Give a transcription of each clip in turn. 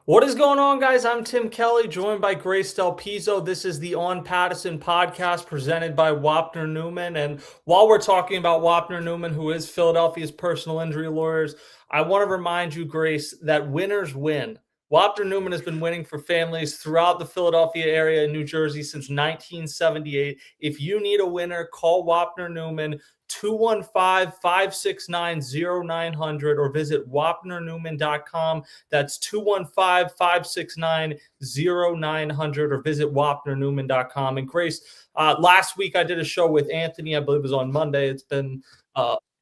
What is going on, guys? I'm Tim Kelly, joined by Grace Del Pizzo. This is the OnPattison Podcast presented by Wapner Newman. And while we're talking about Wapner Newman, who is Philadelphia's personal injury lawyers, I want to remind you, Grace, that winners win. Wapner Newman has been winning for families throughout the Philadelphia area in New Jersey since 1978. If you need a winner, call Wapner Newman, 215-569-0900, or visit wapnernewman.com. That's 215-569-0900, or visit wapnernewman.com. And Grace, last week I did a show with Anthony, I believe it was on Monday. It's been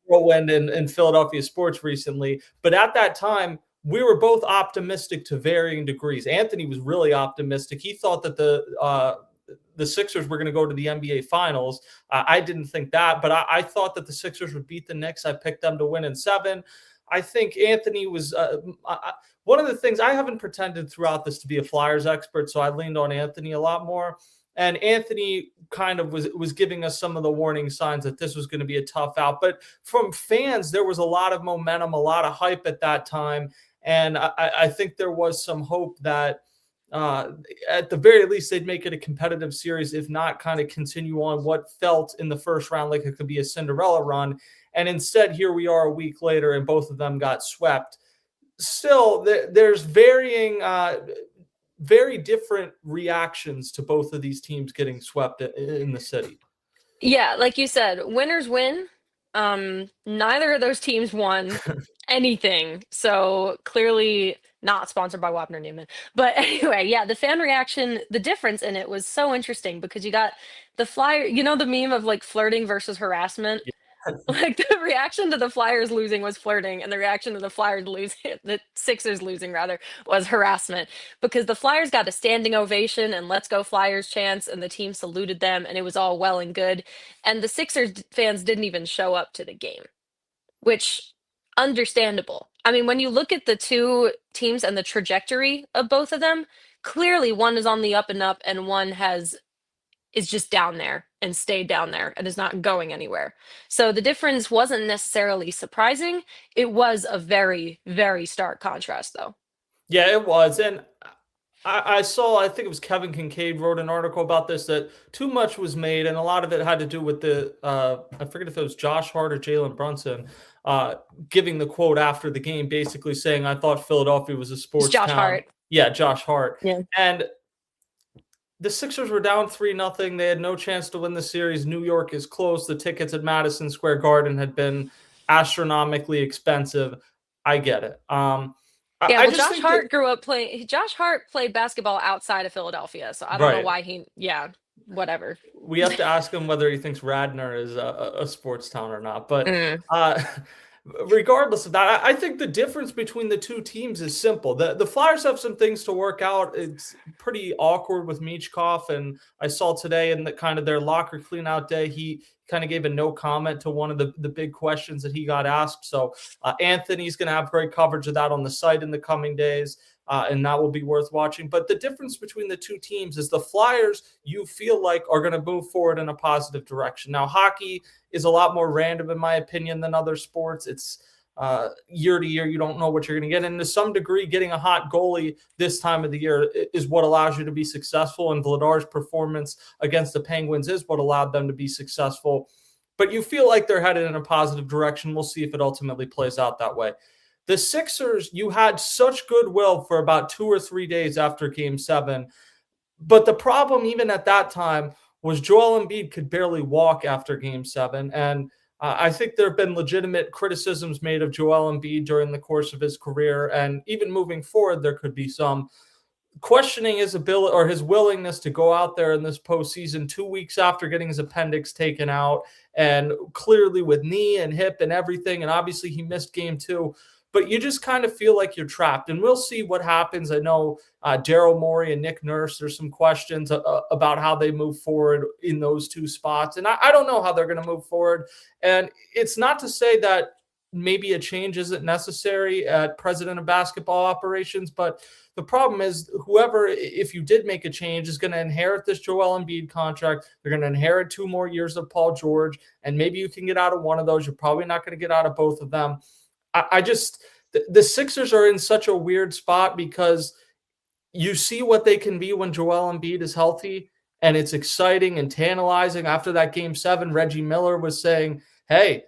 whirlwind in Philadelphia sports recently. But at that time, we were both optimistic to varying degrees. Anthony was really optimistic. He thought that the Sixers were going to go to the NBA Finals. I didn't think that, but I thought that the Sixers would beat the Knicks. I picked them to win in 7. I think Anthony was one of the things. I haven't pretended throughout this to be a Flyers expert, so I leaned on Anthony a lot more. And Anthony kind of was giving us some of the warning signs that this was going to be a tough out. But from fans, there was a lot of momentum, a lot of hype at that time. And I think there was some hope that at the very least, they'd make it a competitive series, if not kind of continue on what felt in the first round like it could be a Cinderella run. And instead, here we are a week later, and both of them got swept. Still, there's very different reactions to both of these teams getting swept in the city. Yeah, like you said, winners win. Neither of those teams won anything, so clearly not sponsored by Wapner Newman. But anyway, yeah, the fan reaction, the difference in it was so interesting because you got the Flyer, the meme of like flirting versus harassment. Like the reaction to the Flyers losing was flirting, and the reaction to the Flyers losing, the Sixers losing rather, was harassment, because the Flyers got a standing ovation and "Let's go Flyers" chants, and the team saluted them, and it was all well and good. And the Sixers fans didn't even show up to the game, which understandable. I mean, when you look at the two teams and the trajectory of both of them, clearly one is on the up and up, and one is just down there and stayed down there and is not going anywhere. So the difference wasn't necessarily surprising. It was a very, very stark contrast, though. Yeah, it was. And I saw, I think it was Kevin Kincaid wrote an article about this, that too much was made, and a lot of it had to do with I forget if it was Josh Hart or Jalen Brunson, giving the quote after the game, basically saying, "I thought Philadelphia was a sports It's Josh town." Hart. Yeah, Josh Hart. Yeah. And the Sixers were down 3-0. They had no chance to win the series. New York is close. The tickets at Madison Square Garden had been astronomically expensive. I get it. Yeah, well, Josh Hart grew up playing. Josh Hart played basketball outside of Philadelphia, so I don't know why he. Yeah, whatever. We have to ask him whether he thinks Radnor is a sports town or not. But regardless of that, I think the difference between the two teams is simple. The Flyers have some things to work out. It's pretty awkward with Michkov, and I saw today in the kind of their locker clean-out day, he kind of gave a no comment to one of the big questions that he got asked. So Anthony's going to have great coverage of that on the site in the coming days. And that will be worth watching. But the difference between the two teams is the Flyers, you feel like, are going to move forward in a positive direction. Now, hockey is a lot more random, in my opinion, than other sports. It's year to year. You don't know what you're going to get. And to some degree, getting a hot goalie this time of the year is what allows you to be successful. And Vladar's performance against the Penguins is what allowed them to be successful. But you feel like they're headed in a positive direction. We'll see if it ultimately plays out that way. The Sixers, you had such goodwill for about 2 or 3 days after Game 7. But the problem, even at that time, was Joel Embiid could barely walk after Game 7. And I think there have been legitimate criticisms made of Joel Embiid during the course of his career. And even moving forward, there could be some questioning his ability or his willingness to go out there in this postseason 2 weeks after getting his appendix taken out, and clearly with knee and hip and everything. And obviously he missed Game 2. But you just kind of feel like you're trapped. And we'll see what happens. I know Daryl Morey and Nick Nurse, there's some questions about how they move forward in those two spots. And I don't know how they're going to move forward. And it's not to say that maybe a change isn't necessary at president of basketball operations. But the problem is, whoever, if you did make a change, is going to inherit this Joel Embiid contract. They're going to inherit 2 more years of Paul George. And maybe you can get out of one of those. You're probably not going to get out of both of them. The Sixers are in such a weird spot because you see what they can be when Joel Embiid is healthy, and it's exciting and tantalizing. After that game 7, Reggie Miller was saying, "Hey,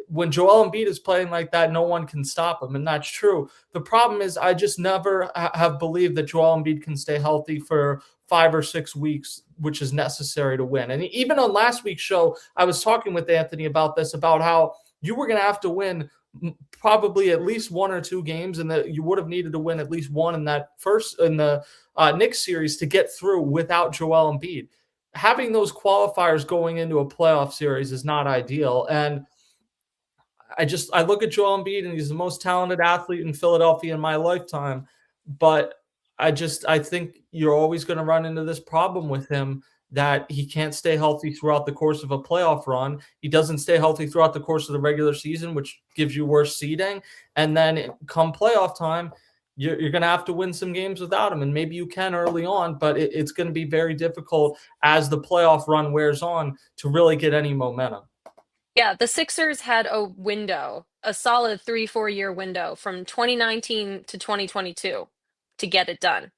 when Joel Embiid is playing like that, no one can stop him," and that's true. The problem is I just never have believed that Joel Embiid can stay healthy for 5 or 6 weeks, which is necessary to win. And even on last week's show, I was talking with Anthony about this, about how you were going to have to win probably at least 1 or 2 games, and that you would have needed to win at least one in the Knicks series to get through without Joel Embiid. Having those qualifiers going into a playoff series is not ideal, and I look at Joel Embiid and he's the most talented athlete in Philadelphia in my lifetime, but I think you're always going to run into this problem with him, that he can't stay healthy throughout the course of a playoff run. He doesn't stay healthy throughout the course of the regular season, which gives you worse seeding. And then come playoff time, you're going to have to win some games without him. And maybe you can early on, but it's going to be very difficult as the playoff run wears on to really get any momentum. Yeah, the Sixers had a window, a solid 3-4 year window from 2019 to 2022 to get it done.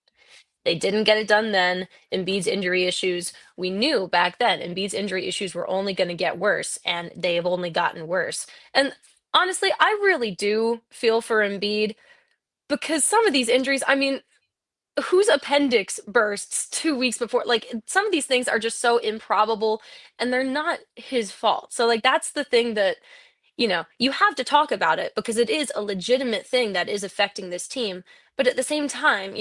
They didn't get it done then. Embiid's injury issues, we knew back then Embiid's injury issues were only going to get worse, and they have only gotten worse. And honestly, I really do feel for Embiid because some of these injuries, I mean, whose appendix bursts 2 weeks before? Like, some of these things are just so improbable, and they're not his fault. So, like, that's the thing that, you have to talk about it because it is a legitimate thing that is affecting this team. But at the same time,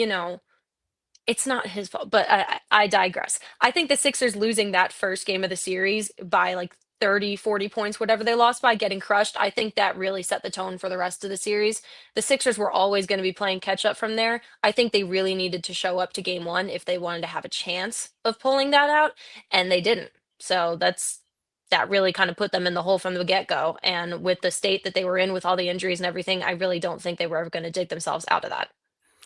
it's not his fault, but I digress. I think the Sixers losing that first game of the series by like 30, 40 points, whatever they lost by, getting crushed, I think that really set the tone for the rest of the series. The Sixers were always going to be playing catch up from there. I think they really needed to show up to game one if they wanted to have a chance of pulling that out, and they didn't. So that really kind of put them in the hole from the get-go. And with the state that they were in with all the injuries and everything, I really don't think they were ever going to dig themselves out of that.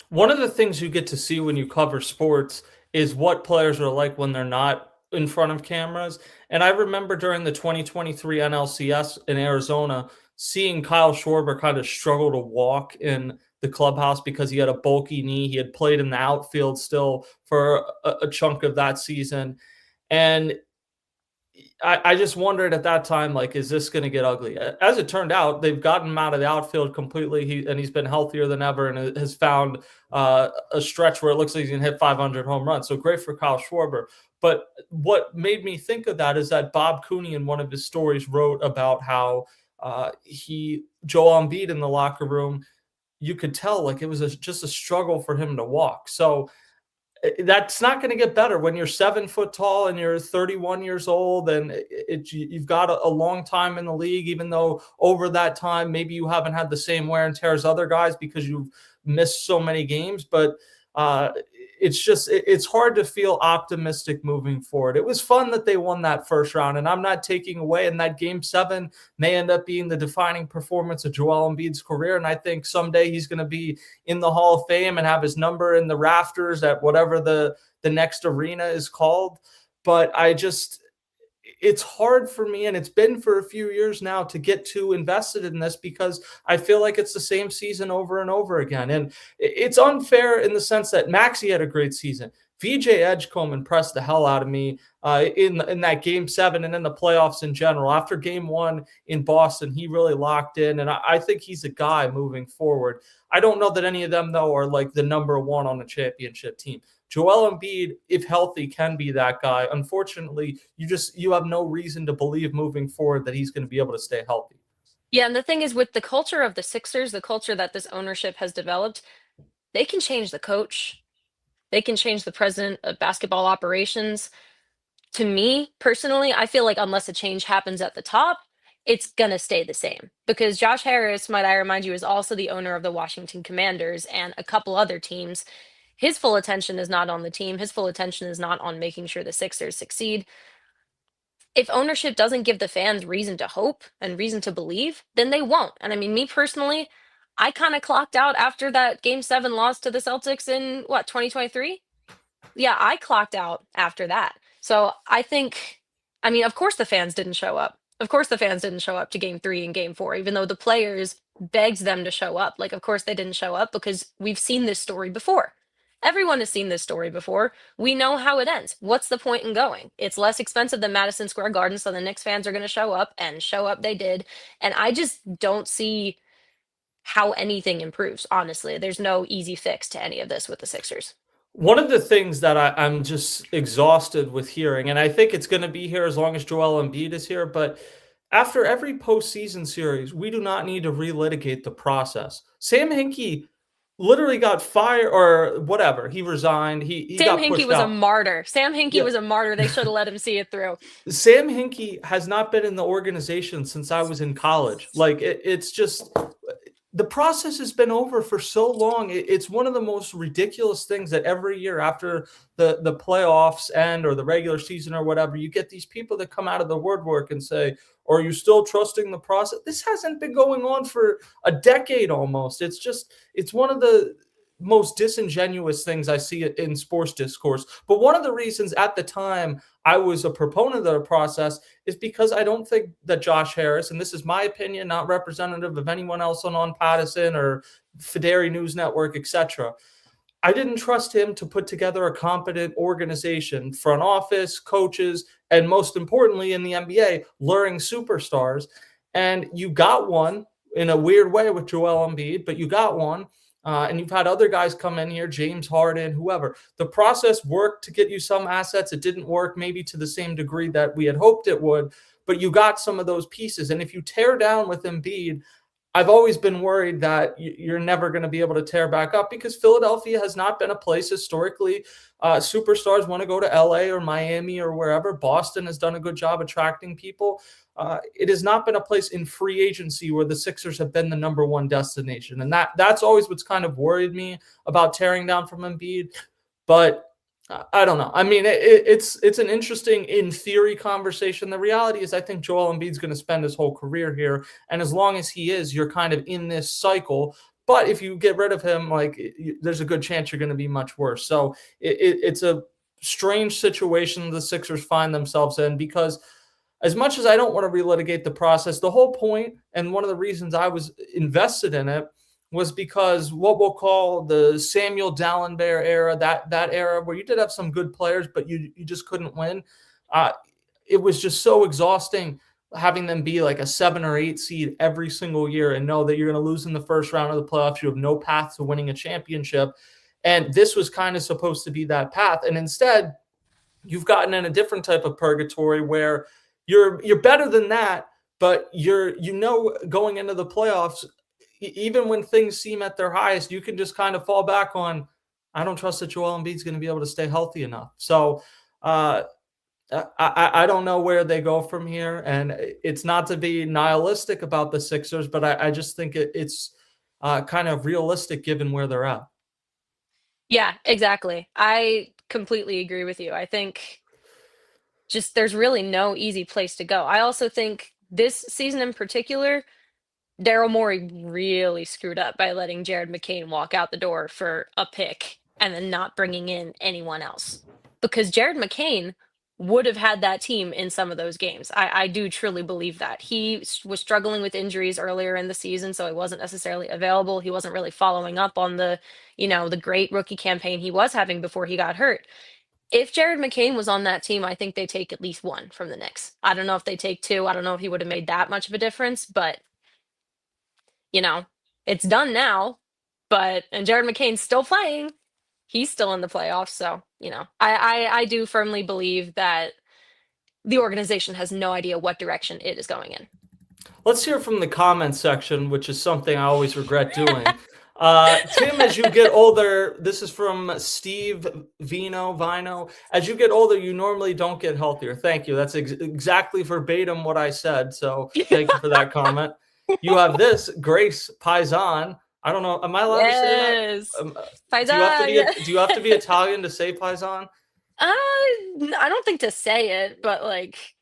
One of the things you get to see when you cover sports is what players are like when they're not in front of cameras. And I remember during the 2023 NLCS in Arizona, seeing Kyle Schwarber kind of struggle to walk in the clubhouse because he had a bulky knee. He had played in the outfield still for a chunk of that season. And I just wondered at that time, like, is this going to get ugly? As it turned out, they've gotten him out of the outfield completely. He's been healthier than ever and has found a stretch where it looks like he's going to hit 500 home runs. So great for Kyle Schwarber. But what made me think of that is that Bob Cooney in one of his stories wrote about how Joel Embiid in the locker room, you could tell like it was just a struggle for him to walk. So that's not going to get better when you're 7 foot tall and you're 31 years old, and you've got a long time in the league, even though over that time maybe you haven't had the same wear and tear as other guys because you've missed so many games. But it's hard to feel optimistic moving forward. It was fun that they won that first round, and I'm not taking away, and that game 7 may end up being the defining performance of Joel Embiid's career. And I think someday he's going to be in the Hall of Fame and have his number in the rafters at whatever the next arena is called. But it's hard for me, and it's been for a few years now, to get too invested in this because I feel like it's the same season over and over again. And it's unfair in the sense that Maxey had a great season. VJ Edgecombe impressed the hell out of me in that game 7 and in the playoffs in general. After game 1 in Boston, he really locked in, and I think he's a guy moving forward. I don't know that any of them, though, are like the number one on a championship team. Joel Embiid, if healthy, can be that guy. Unfortunately, you have no reason to believe moving forward that he's going to be able to stay healthy. Yeah, and the thing is, with the culture of the Sixers, the culture that this ownership has developed, they can change the coach. They can change the president of basketball operations. To me, personally, I feel like unless a change happens at the top, it's going to stay the same. Because Josh Harris, might I remind you, is also the owner of the Washington Commanders and a couple other teams. His full attention is not on the team. His full attention is not on making sure the Sixers succeed. If ownership doesn't give the fans reason to hope and reason to believe, then they won't. And I mean, me personally, I kind of clocked out after that game 7 loss to the Celtics in what, 2023? Yeah, I clocked out after that. So I think, I mean, of course the fans didn't show up. Of course the fans didn't show up to game 3 and game 4, even though the players begged them to show up. Like, of course they didn't show up because we've seen this story before. Everyone has seen this story before. We know how it ends. What's the point in going? It's less expensive than Madison Square Garden, so the Knicks fans are going to show up, and show up they did. And I just don't see how anything improves, honestly. There's no easy fix to any of this with the Sixers. One of the things that I'm just exhausted with hearing, and I think it's going to be here as long as Joel Embiid is here, but after every postseason series, we do not need to relitigate the process. Sam Hinkie literally got fired or whatever. He resigned. He Sam got Hinkie pushed was a out. martyr. Sam Hinkie Yeah. was a martyr. They should have let him see it through. Sam Hinkie has not been in the organization since I was in college. Like it's just the process has been over for so long. It's one of the most ridiculous things that every year after the playoffs end or the regular season or whatever, you get these people that come out of the woodwork and say, "Are you still trusting the process?" This hasn't been going on for a decade almost. It's one of the most disingenuous things I see in sports discourse. But one of the reasons at the time I was a proponent of the process is because I don't think that Josh Harris, and this is my opinion, not representative of anyone else on Pattison or Fideri News Network, etc. I didn't trust him to put together a competent organization, front office, coaches, and most importantly in the NBA, luring superstars. And you got one in a weird way with Joel Embiid, but you got one. And you've had other guys come in here, James Harden, whoever. The process worked to get you some assets. It didn't work maybe to the same degree that we had hoped it would, but you got some of those pieces. And if you tear down with Embiid, I've always been worried that you're never going to be able to tear back up because Philadelphia has not been a place historically. Superstars want to go to LA or Miami or wherever. Boston has done a good job attracting people. It has not been a place in free agency where the Sixers have been the number one destination. And that's always what's kind of worried me about tearing down from Embiid. But I don't know. I mean, it's an interesting, in theory, conversation. The reality is I think Joel Embiid's going to spend his whole career here. And as long as he is, you're kind of in this cycle. But if you get rid of him, there's a good chance you're going to be much worse. So it's a strange situation the Sixers find themselves in because as much as I don't want to relitigate the process, the whole point and one of the reasons I was invested in it was because what we'll call the Samuel Dallenberg era, that era where you did have some good players, but you just couldn't win. It was just so exhausting having them be like a 7 or 8 seed every single year and know that you're going to lose in the first round of the playoffs. You have no path to winning a championship. And this was kind of supposed to be that path. And instead, you've gotten in a different type of purgatory where you're better than that, but going into the playoffs, even when things seem at their highest, you can just kind of fall back on, I don't trust that Joel Embiid's going to be able to stay healthy enough. So I don't know where they go from here. And it's not to be nihilistic about the Sixers, but I just think it's kind of realistic given where they're at. Yeah, exactly. I completely agree with you. I think just there's really no easy place to go. I also think this season in particular, Daryl Morey really screwed up by letting Jared McCain walk out the door for a pick and then not bringing in anyone else. Because Jared McCain would have had that team in some of those games. I do truly believe that. Was struggling with injuries earlier in the season, so he wasn't necessarily available. He wasn't really following up on the great rookie campaign he was having before he got hurt. If Jared McCain was on that team, I think they take at least one from the Knicks. I don't know if they take two. I don't know if he would have made that much of a difference, but it's done now, and Jared McCain's still playing. He's still in the playoffs. So, I do firmly believe that the organization has no idea what direction it is going in. Let's hear from the comments section, which is something I always regret doing. Tim, as you get older, this is from Steve Vino. As you get older, you normally don't get healthier. Thank you. That's exactly verbatim what I said. So thank you for that comment. You have this, Grace Paisan. I don't know. Am I allowed to say that? Paisan. Do you have to be Italian to say Paisan? I don't think to say it, but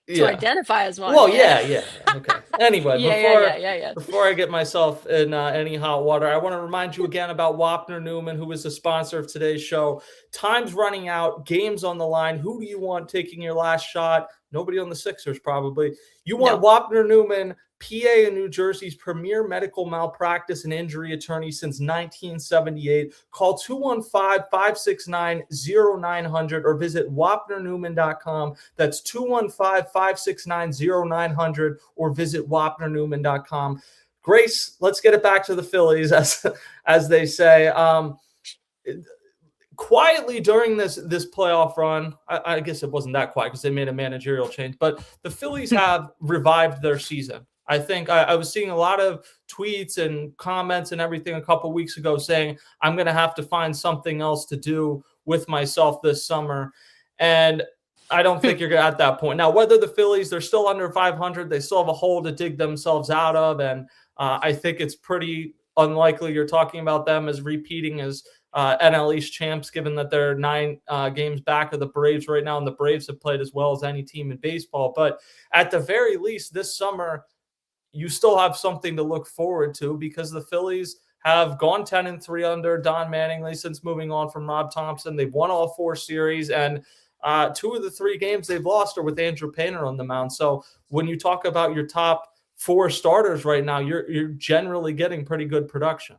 to identify as one. Well, yeah. Okay. Anyway, yeah. Before I get myself in any hot water, I want to remind you again about Wapner Newman, who is the sponsor of today's show. Time's running out, games on the line. Who do you want taking your last shot? Nobody on the Sixers, probably. You want No. Wapner Newman, PA and New Jersey's premier medical malpractice and injury attorney since 1978. Call 215-569-0900 or visit wapnernewman.com. That's 215-569-0900 or visit wapnernewman.com. Grace, let's get it back to the Phillies, as they say. Quietly during this playoff run, I guess it wasn't that quiet because they made a managerial change, but the Phillies have revived their season. I think I was seeing a lot of tweets and comments and everything a couple weeks ago saying, I'm going to have to find something else to do with myself this summer. And I don't think you're at that point. Now, whether the Phillies, they're still under 500, they still have a hole to dig themselves out of. And I think it's pretty unlikely you're talking about them as repeating as NL East champs, given that they're 9 games back of the Braves right now, and the Braves have played as well as any team in baseball. But at the very least, this summer, you still have something to look forward to because the Phillies have gone 10-3 under Don Mattingly since moving on from Rob Thompson. They've won all 4 series, and 2 of the 3 games they've lost are with Andrew Painter on the mound. So when you talk about your top 4 starters right now, you're generally getting pretty good production.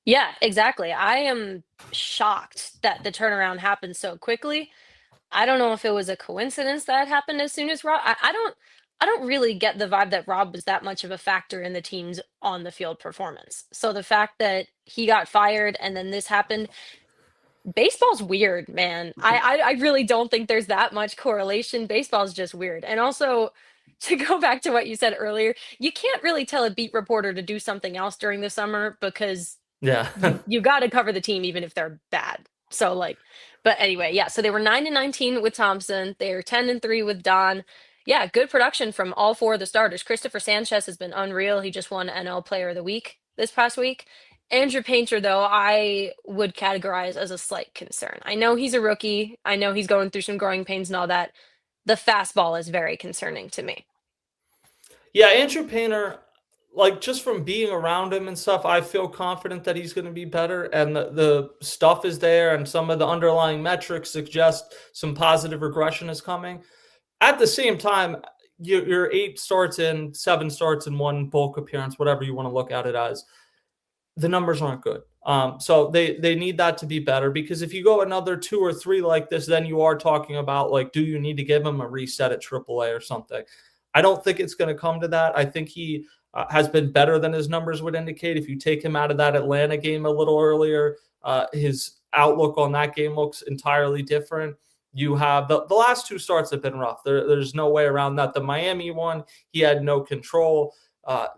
Yeah, exactly. I am shocked that the turnaround happened so quickly. I don't know if it was a coincidence that it happened as soon as Rob. I don't really get the vibe that Rob was that much of a factor in the team's on the field performance. So the fact that he got fired and then this happened, baseball's weird, man. I really don't think there's that much correlation. Baseball's just weird. And also, to go back to what you said earlier, you can't really tell a beat reporter to do something else during the summer because Yeah. you got to cover the team even if they're bad. So like, but anyway, yeah. So they were 9-19 with Thompson. They're 10-3 with Don. Yeah, good production from all 4 of the starters. Christopher Sanchez has been unreal. He just won NL Player of the Week this past week. Andrew Painter, though, I would categorize as a slight concern. I know he's a rookie. I know he's going through some growing pains and all that. The fastball is very concerning to me. Yeah, Andrew Painter, like just from being around him and stuff, I feel confident that he's going to be better. And the stuff is there, and some of the underlying metrics suggest some positive regression is coming. At the same time, you're 8 starts in, 7 starts in 1 bulk appearance, whatever you want to look at it as. The numbers aren't good. So they need that to be better, because if you go another 2 or 3 like this, then you are talking about, like, do you need to give him a reset at AAA or something? I don't think it's going to come to that. I think he has been better than his numbers would indicate. If you take him out of that Atlanta game a little earlier, his outlook on that game looks entirely different. You have the last 2 starts have been rough. There's no way around that. The Miami one, he had no control. Not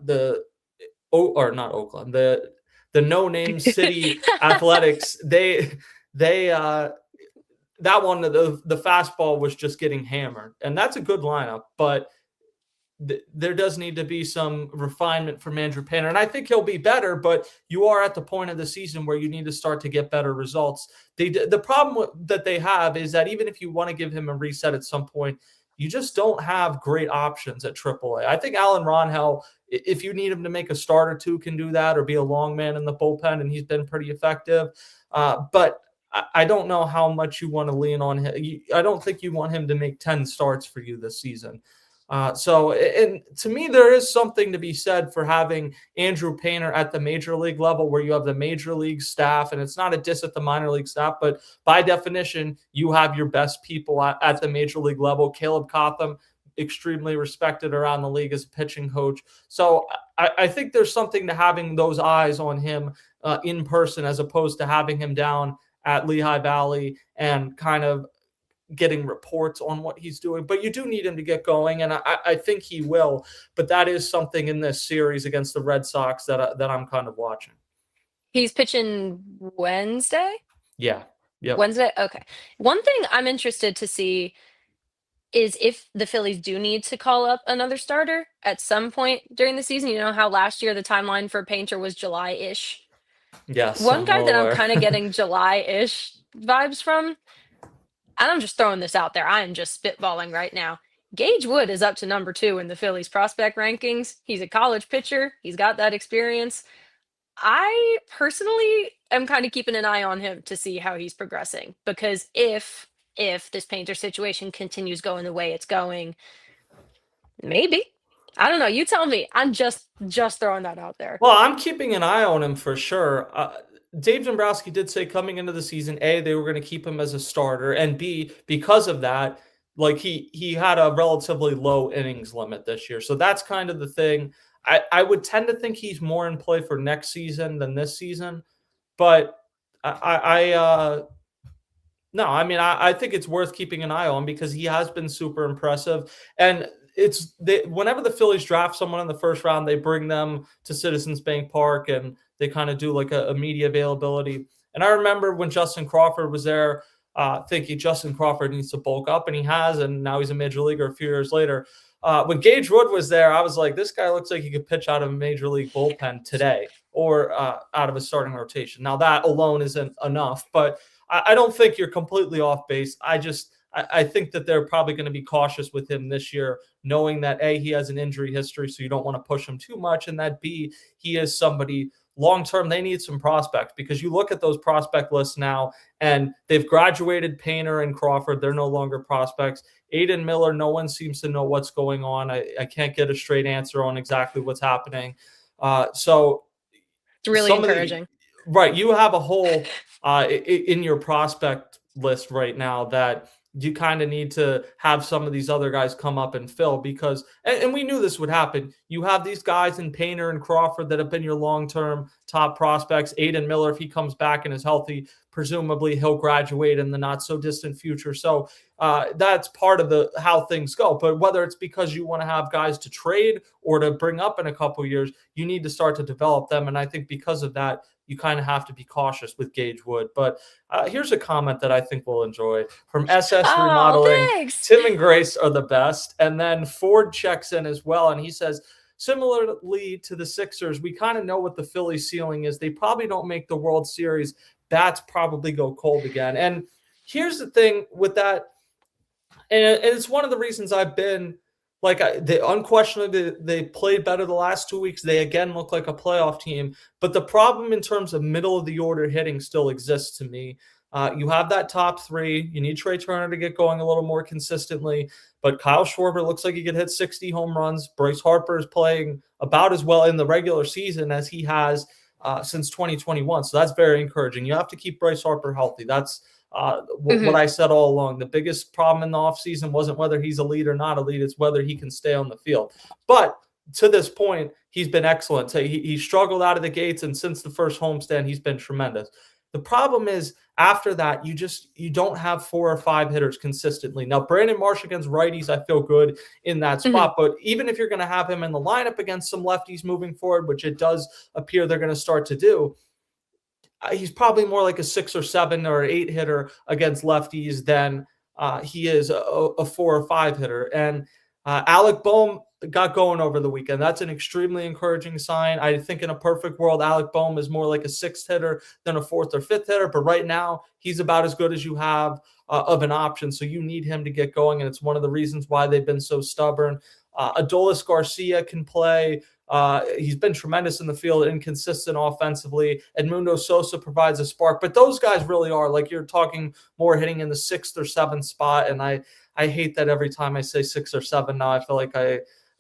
Oakland, the no-name city Athletics, they that one, the fastball was just getting hammered, and that's a good lineup, but there does need to be some refinement from Andrew Painter, and I think he'll be better, but you are at the point of the season where you need to start to get better results. The problem that they have is that even if you want to give him a reset at some point, you just don't have great options at AAA. I think Alan Ronhell, if you need him to make a start or 2, can do that, or be a long man in the bullpen, and he's been pretty effective. But I don't know how much you want to lean on him. I don't think you want him to make 10 starts for you this season. And to me, there is something to be said for having Andrew Painter at the major league level, where you have the major league staff, and it's not a diss at the minor league staff, but by definition, you have your best people at the major league level. Caleb Cotham, extremely respected around the league as a pitching coach. So I think there's something to having those eyes on him in person, as opposed to having him down at Lehigh Valley and kind of getting reports on what he's doing. But you do need him to get going, and I think he will. But that is something in this series against the Red Sox that I'm kind of watching. He's pitching Wednesday? Yeah. Yep. Wednesday? Okay. One thing I'm interested to see is if the Phillies do need to call up another starter at some point during the season. You know how last year the timeline for Painter was July-ish? Yes. One guy that I'm aware. kind of getting July-ish vibes from, and I'm just throwing this out there, I am just spitballing right now. Gage Wood is up to number 2 in the Phillies prospect rankings. He's a college pitcher. He's got that experience. I personally am kind of keeping an eye on him to see how he's progressing, because if if this Painter situation continues going the way it's going. Maybe. I don't know. You tell me. I'm just throwing that out there. Well, I'm keeping an eye on him for sure. Dave Dombrowski did say coming into the season, A, they were going to keep him as a starter, and B, because of that, like he had a relatively low innings limit this year. So that's kind of the thing. I would tend to think he's more in play for next season than this season, but no, I mean, I think it's worth keeping an eye on because he has been super impressive. And whenever the Phillies draft someone in the first round, they bring them to Citizens Bank Park and they kind of do like a media availability. And I remember when Justin Crawford was there, thinking Justin Crawford needs to bulk up, and he has, and now he's a major leaguer a few years later. When Gage Wood was there, I was like, this guy looks like he could pitch out of a major league bullpen today or out of a starting rotation. Now that alone isn't enough, but I don't think you're completely off base. I think that they're probably going to be cautious with him this year, knowing that A, he has an injury history, so you don't want to push him too much, and that B, he is somebody long term. They need some prospects because you look at those prospect lists now, and they've graduated Painter and Crawford. They're no longer prospects. Aiden Miller, no one seems to know what's going on. I can't get a straight answer on exactly what's happening. So it's really encouraging. Right. You have a hole in your prospect list right now that you kind of need to have some of these other guys come up and fill because, and we knew this would happen. You have these guys in Painter and Crawford that have been your long-term top prospects. Aiden Miller, if he comes back and is healthy, presumably he'll graduate in the not so distant future. So that's part of how things go. But whether it's because you want to have guys to trade or to bring up in a couple of years, you need to start to develop them. And I think because of that, you kind of have to be cautious with Gage Wood. But here's a comment that I think we'll enjoy from SS Remodeling. Thanks. Tim and Grace are the best. And then Ford checks in as well. And he says, similarly to the Sixers, we kind of know what the Phillies ceiling is. They probably don't make the World Series. Bats probably go cold again. And here's the thing with that. And it's one of the reasons I've been they unquestionably they played better the last 2 weeks. They again look like a playoff team. But the problem in terms of middle of the order hitting still exists to me. You have that top three. You need Trey Turner to get going a little more consistently. But Kyle Schwarber looks like he could hit 60 home runs. Bryce Harper is playing about as well in the regular season as he has since 2021. So that's very encouraging. You have to keep Bryce Harper healthy. That's what I said all along. The biggest problem in the offseason wasn't whether he's elite or not elite. It's whether he can stay on the field. But to this point, he's been excellent. So he struggled out of the gates, and since the first homestand, he's been tremendous. The problem is after that, you don't have 4 or 5 hitters consistently. Now, Brandon Marsh against righties, I feel good in that spot. But even if you're going to have him in the lineup against some lefties moving forward, which it does appear they're going to start to do, he's probably more like a 6 or 7 or 8 hitter against lefties than he is a 4 or 5 hitter. And Alec Boehm got going over the weekend. That's an extremely encouraging sign. I think in a perfect world, Alec Boehm is more like a 6th hitter than a 4th or 5th hitter. But right now, he's about as good as you have of an option. So you need him to get going. And it's one of the reasons why they've been so stubborn. Adolis Garcia can play. He's been tremendous in the field, inconsistent offensively. Edmundo Sosa provides a spark, but those guys really are like you're talking more hitting in the 6th or 7th spot. And I hate that every time I say 6 or 7 now. I feel like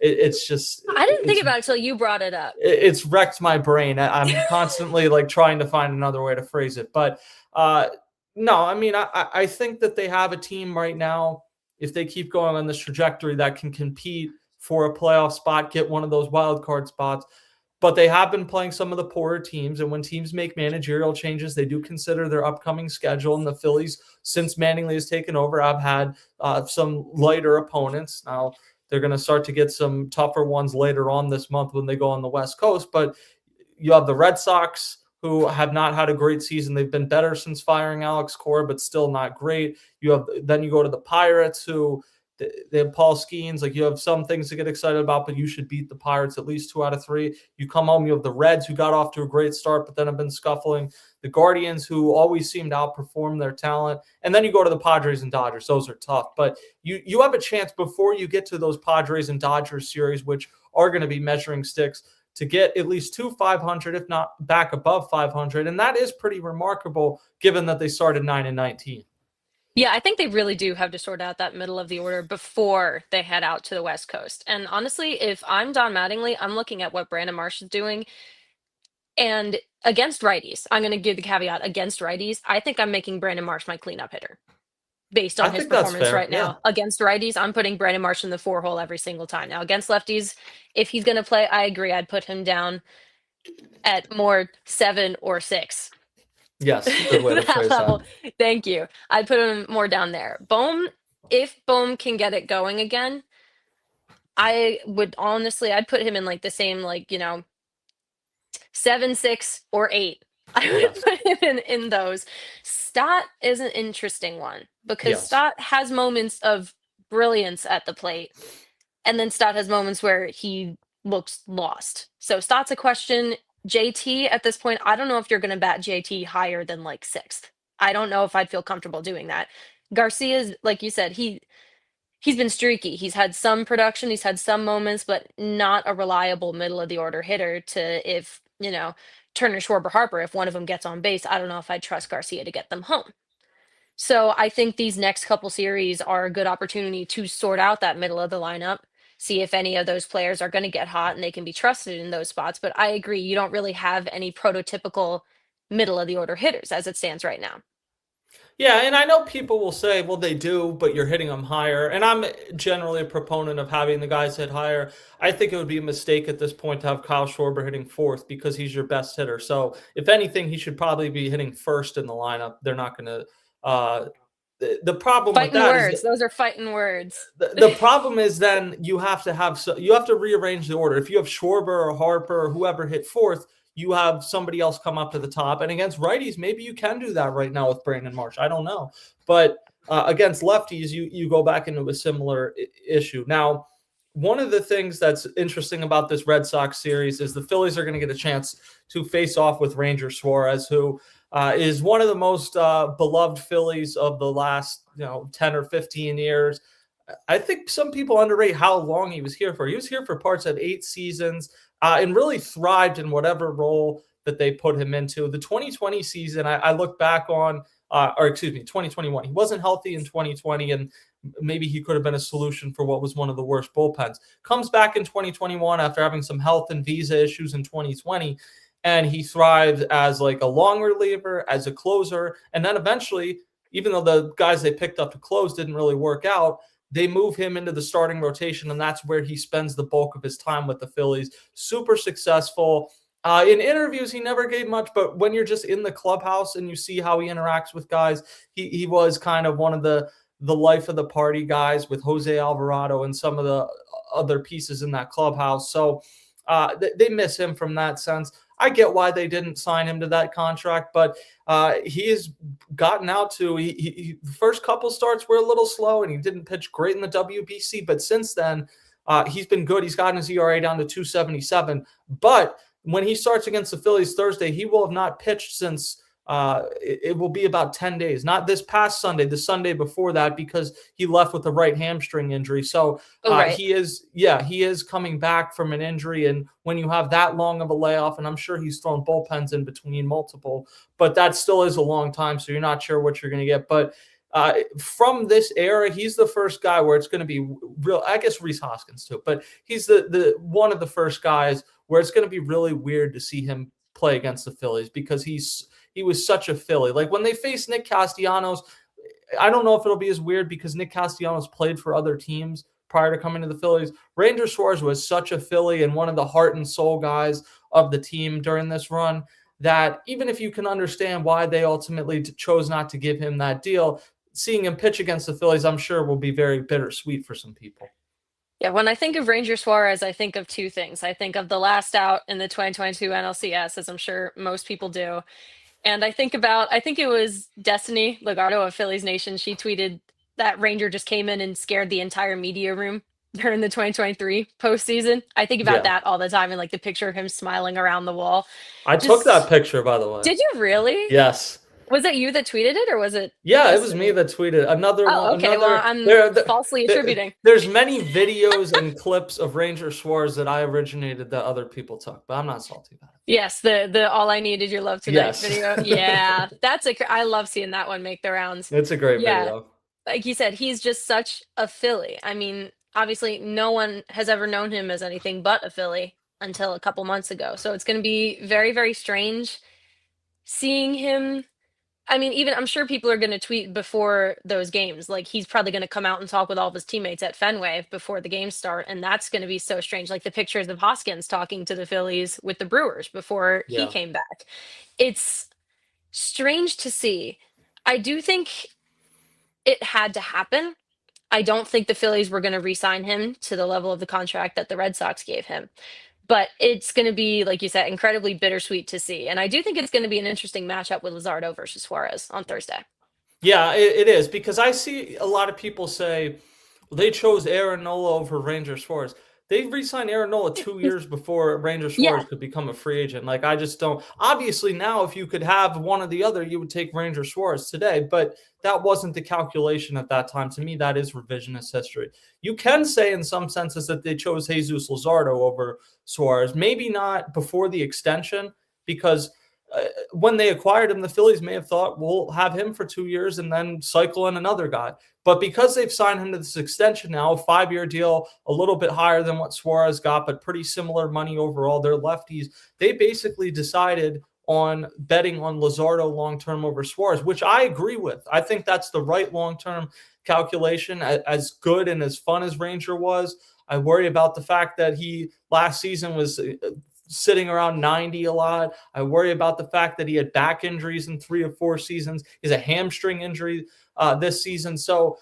it's just. I didn't think about it until you brought it up. It's wrecked my brain. I'm constantly trying to find another way to phrase it. But no, I mean, I think that they have a team right now, if they keep going on this trajectory, that can compete for a playoff spot, get one of those wild card spots. But they have been playing some of the poorer teams. And when teams make managerial changes, they do consider their upcoming schedule. And the Phillies, since Mattingly has taken over, have had some lighter opponents. Now, they're going to start to get some tougher ones later on this month when they go on the West Coast. But you have the Red Sox, who have not had a great season. They've been better since firing Alex Cora, but still not great. Then you go to the Pirates, who they have Paul Skeens. You have some things to get excited about, but you should beat the Pirates at least 2 out of 3. You come home, you have the Reds, who got off to a great start, but then have been scuffling. The Guardians, who always seem to outperform their talent. And then you go to the Padres and Dodgers. Those are tough. But you have a chance before you get to those Padres and Dodgers series, which are going to be measuring sticks, to get at least 2 500, if not back above 500. And that is pretty remarkable given that they started 9-19. Yeah, I think they really do have to sort out that middle of the order before they head out to the West Coast. And honestly, if I'm Don Mattingly, I'm looking at what Brandon Marsh is doing. And against righties, I'm going to give the caveat against righties. I think I'm making Brandon Marsh my cleanup hitter based I on his think that's performance fair. right Yeah. now. Against righties, I'm putting Brandon Marsh in the 4 hole every single time. Now, against lefties, if he's going to play, I agree. I'd put him down at more 7 or 6. Yes. Good way to That phrase that. level. Thank you. I'd put him more down there. Bohm, if Bohm can get it going again, I would honestly, I'd put him in like the same, like, 7, 6, or 8. I would Yes. put him in those. Stott is an interesting one because Yes. Stott has moments of brilliance at the plate, and then Stott has moments where he looks lost. So Stott's a question. JT at this point, I don't know if you're going to bat JT higher than like 6th. I don't know if I'd feel comfortable doing that. Garcia's, like you said, he's been streaky. He's had some production, he's had some moments, but not a reliable middle of the order hitter to if, Turner, Schwarber, Harper, if one of them gets on base, I don't know if I'd trust Garcia to get them home. So I think these next couple series are a good opportunity to sort out that middle of the lineup, see if any of those players are going to get hot and they can be trusted in those spots. But I agree, you don't really have any prototypical middle of the order hitters as it stands right now. Yeah, and I know people will say, well, they do, but you're hitting them higher. And I'm generally a proponent of having the guys hit higher. I think it would be a mistake at this point to have Kyle Schwarber hitting 4th because he's your best hitter. So if anything, he should probably be hitting 1st in the lineup. They're not going to. The problem with Fighting that is words. Those are fighting words. the problem is then you have to rearrange the order. If you have Schwarber or Harper or whoever hit 4th, you have somebody else come up to the top. And against righties, maybe you can do that right now with Brandon Marsh. I don't know, but against lefties, you go back into a similar issue. Now, one of the things that's interesting about this Red Sox series is the Phillies are going to get a chance to face off with Ranger Suarez, who is one of the most beloved Phillies of the last 10 or 15 years. I think some people underrate how long he was here for. He was here for parts of 8 seasons and really thrived in whatever role that they put him into. The 2020 season, I look back on, 2021. He wasn't healthy in 2020, and maybe he could have been a solution for what was one of the worst bullpens. Comes back in 2021 after having some health and visa issues in 2020, and he thrived as like a long reliever, as a closer, and then eventually, even though the guys they picked up to close didn't really work out, they move him into the starting rotation, and that's where he spends the bulk of his time with the Phillies. Super successful. In interviews, he never gave much, but when you're just in the clubhouse and you see how he interacts with guys, he was kind of one of the life of the party guys with Jose Alvarado and some of the other pieces in that clubhouse. So they miss him from that sense. I get why they didn't sign him to that contract, but he has gotten out to the first couple starts were a little slow and he didn't pitch great in the WBC, but since then he's been good. He's gotten his ERA down to 2.77, but when he starts against the Phillies Thursday, he will have not pitched since it will be about 10 days, not this past Sunday, the Sunday before that, because he left with a right hamstring injury. So Right. he is coming back from an injury. And when you have that long of a layoff, and I'm sure he's thrown bullpens in between multiple, but that still is a long time. So you're not sure what you're going to get. But from this era, he's the first guy where it's going to be real. I guess Rhys Hoskins too, but he's the one of the first guys where it's going to be really weird to see him play against the Phillies because he was such a Philly. Like when they face Nick Castellanos, I don't know if it'll be as weird because Nick Castellanos played for other teams prior to coming to the Phillies. Ranger Suarez was such a Philly and one of the heart and soul guys of the team during this run that even if you can understand why they ultimately chose not to give him that deal, seeing him pitch against the Phillies, I'm sure will be very bittersweet for some people. Yeah, when I think of Ranger Suarez, I think of 2 things. I think of the last out in the 2022 NLCS, as I'm sure most people do. And I think it was Destiny Legardo of Phillies Nation. She tweeted that Ranger just came in and scared the entire media room during the 2023 postseason. I think about Yeah. that all the time and like the picture of him smiling around the wall. I took that Just, picture, by the way. did you really? Yes. Was it you that tweeted it, or was it? Yeah, it was me that tweeted another Oh, one. okay. Well, I'm falsely attributing. There's many videos and clips of Ranger Suarez that I originated that other people took, but I'm not salty about it. Yes, the "All I Need Is Your Love Tonight" Yes. video. Yeah, I love seeing that one make the rounds. It's a great Yeah, video. like you said, he's just such a Philly. I mean, obviously, no one has ever known him as anything but a Philly until a couple months ago. So it's going to be very, very strange seeing him. I mean, even I'm sure people are going to tweet before those games. Like he's probably going to come out and talk with all of his teammates at Fenway before the games start, and that's going to be so strange. Like the pictures of Hoskins talking to the Phillies with the Brewers before he Yeah. came back. It's strange to see. I do think it had to happen. I don't think the Phillies were going to re-sign him to the level of the contract that the Red Sox gave him. But it's going to be, like you said, incredibly bittersweet to see. And I do think it's going to be an interesting matchup with Luzardo versus Suarez on Thursday. Yeah, it is, because I see a lot of people say they chose Aaron Nola over Ranger Suarez. They re-signed Aaron Nola 2 years before Ranger Suarez could become a free agent. Like, I just don't. Obviously, now if you could have one or the other, you would take Ranger Suarez today. But that wasn't the calculation at that time. To me, that is revisionist history. You can say in some senses that they chose Jesus Luzardo over Suarez. Maybe not before the extension, because when they acquired him, the Phillies may have thought, we'll have him for 2 years and then cycle in another guy. But because they've signed him to this extension now, a 5-year deal, a little bit higher than what Suarez got, but pretty similar money overall, they're lefties. They basically decided on betting on Luzardo long-term over Suarez, which I agree with. I think that's the right long-term calculation. As good and as fun as Ranger was, I worry about the fact that he last season was sitting around 90 a lot. I worry about the fact that he had back injuries in 3 or 4 seasons. He's a hamstring injury this season. So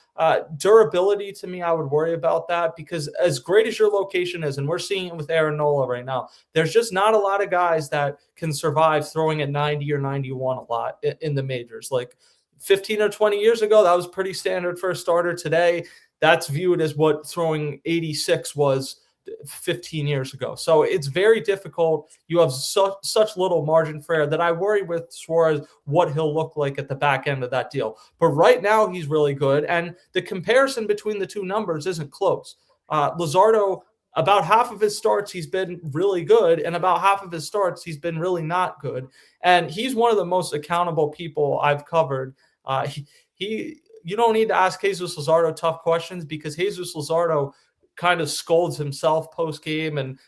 durability, to me, I would worry about that, because as great as your location is, and we're seeing it with Aaron Nola right now, there's just not a lot of guys that can survive throwing at 90 or 91 a lot in the majors. Like 15 or 20 years ago, that was pretty standard for a starter. Today, that's viewed as what throwing 86 was 15 years ago. So it's very difficult. You have such little margin for error that I worry with Suarez what he'll look like at the back end of that deal. But right now he's really good, and the comparison between the two numbers isn't close. Luzardo, about half of his starts he's been really good, and about half of his starts he's been really not good. And he's one of the most accountable people I've covered. You don't need to ask Jesus Luzardo tough questions, because Jesus Luzardo kind of scolds himself post-game, and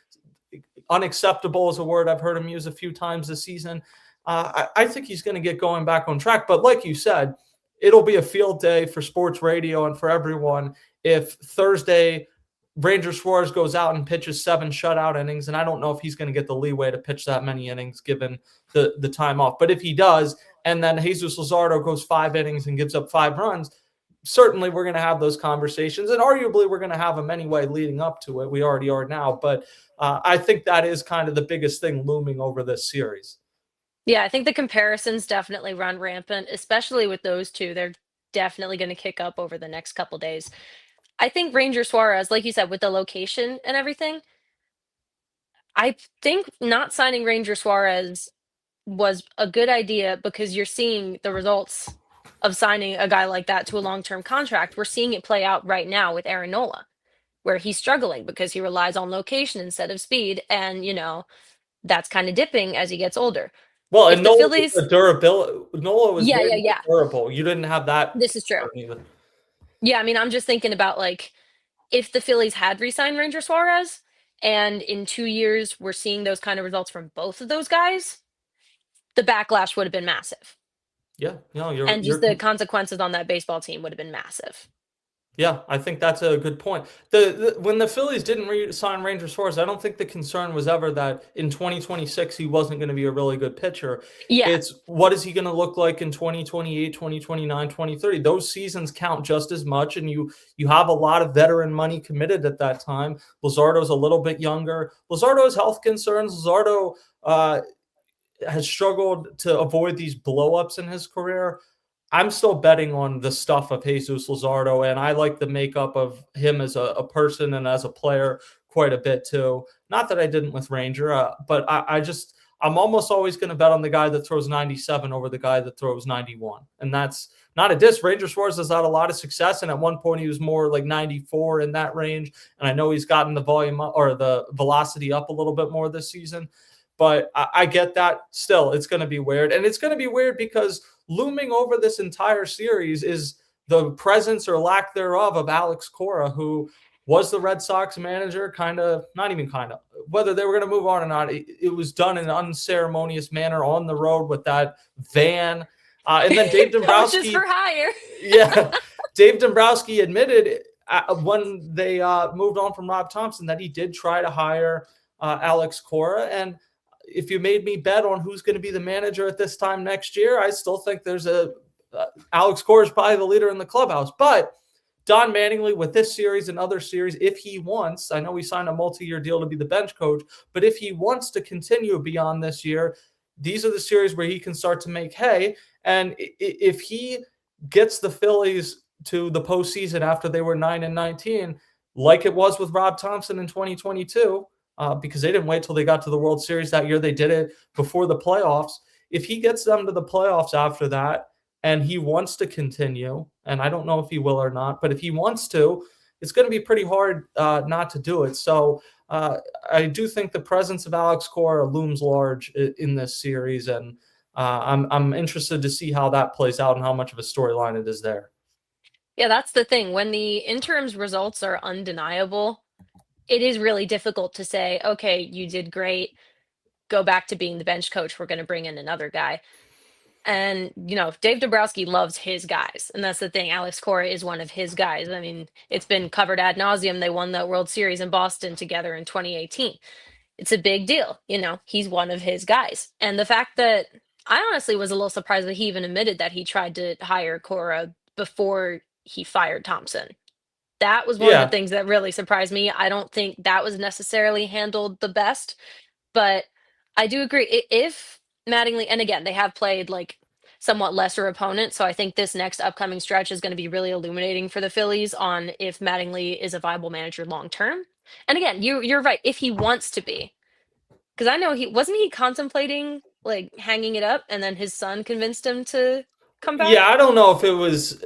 unacceptable is a word I've heard him use a few times this season. I think he's going to get going back on track. But like you said, it'll be a field day for sports radio and for everyone if Thursday Ranger Suarez goes out and pitches 7 shutout innings, and I don't know if he's going to get the leeway to pitch that many innings given the time off. But if he does, and then Jesus Luzardo goes 5 innings and gives up 5 runs, certainly we're going to have those conversations, and arguably we're going to have them anyway leading up to it. We already are now, but I think that is kind of the biggest thing looming over this series. Yeah, I think the comparisons definitely run rampant, especially with those two. They're definitely going to kick up over the next couple days. I think Ranger Suarez, like you said, with the location and everything, I think not signing Ranger Suarez was a good idea, because you're seeing the results of signing a guy like that to a long-term contract. We're seeing it play out right now with Aaron Nola, where he's struggling because he relies on location instead of speed. And, that's kind of dipping as he gets older. Well, If and the Nola Phillies, was durability. Nola was very yeah. durable. You didn't have that. This is true. Yeah, I mean, I'm just thinking about, like, if the Phillies had re-signed Ranger Suarez, and in 2 years we're seeing those kind of results from both of those guys, the backlash would have been massive. Yeah, no, And just the consequences on that baseball team would have been massive. Yeah, I think that's a good point. When the Phillies didn't re-sign Ranger Suarez, I don't think the concern was ever that in 2026 he wasn't going to be a really good pitcher. Yeah. It's what is he going to look like in 2028, 2029, 2030. Those seasons count just as much, and you have a lot of veteran money committed at that time. Luzardo's a little bit younger. Luzardo has health concerns. Luzardo has struggled to avoid these blow-ups in his career. I'm still betting on the stuff of Jesus Luzardo, and I like the makeup of him as a person and as a player quite a bit too. Not that I didn't with Ranger, but I'm almost always going to bet on the guy that throws 97 over the guy that throws 91. And that's not a diss. Ranger Suarez has had a lot of success, and at one point he was more like 94 in that range. And I know he's gotten the volume or the velocity up a little bit more this season. But I get that. Still, it's going to be weird. And it's going to be weird because looming over this entire series is the presence or lack thereof of Alex Cora, who was the Red Sox manager, whether they were going to move on or not. It was done in an unceremonious manner on the road with that van. And then Dave Dombrowski. Just for hire. Yeah. Dave Dombrowski admitted when they moved on from Rob Thompson that he did try to hire Alex Cora. And if you made me bet on who's going to be the manager at this time next year, I still think there's Alex Cora is probably the leader in the clubhouse. But Don Mattingly, with this series and other series, if he wants, I know he signed a multi-year deal to be the bench coach, but if he wants to continue beyond this year, these are the series where he can start to make hay. And if he gets the Phillies to the postseason after they were 9-19, like it was with Rob Thompson in 2022, because they didn't wait till they got to the World Series that year. They did it before the playoffs. If he gets them to the playoffs after that and he wants to continue, and I don't know if he will or not, but if he wants to, it's going to be pretty hard not to do it. So I do think the presence of Alex Cora looms large in this series, and I'm interested to see how that plays out and how much of a storyline it is there. Yeah, that's the thing. When the interim's results are undeniable, it is really difficult to say, okay, you did great. Go back to being the bench coach. We're going to bring in another guy. And, Dave Dombrowski loves his guys. And that's the thing. Alex Cora is one of his guys. I mean, it's been covered ad nauseum. They won the World Series in Boston together in 2018. It's a big deal. He's one of his guys. And the fact that I honestly was a little surprised that he even admitted that he tried to hire Cora before he fired Thompson. That was one of the things that really surprised me. I don't think that was necessarily handled the best, but I do agree. If Mattingly, and again, they have played like somewhat lesser opponents, so I think this next upcoming stretch is going to be really illuminating for the Phillies on if Mattingly is a viable manager long term. And again, you're right. If he wants to be, because I know he contemplating like hanging it up, and then his son convinced him to come back. Yeah, I don't know if it was.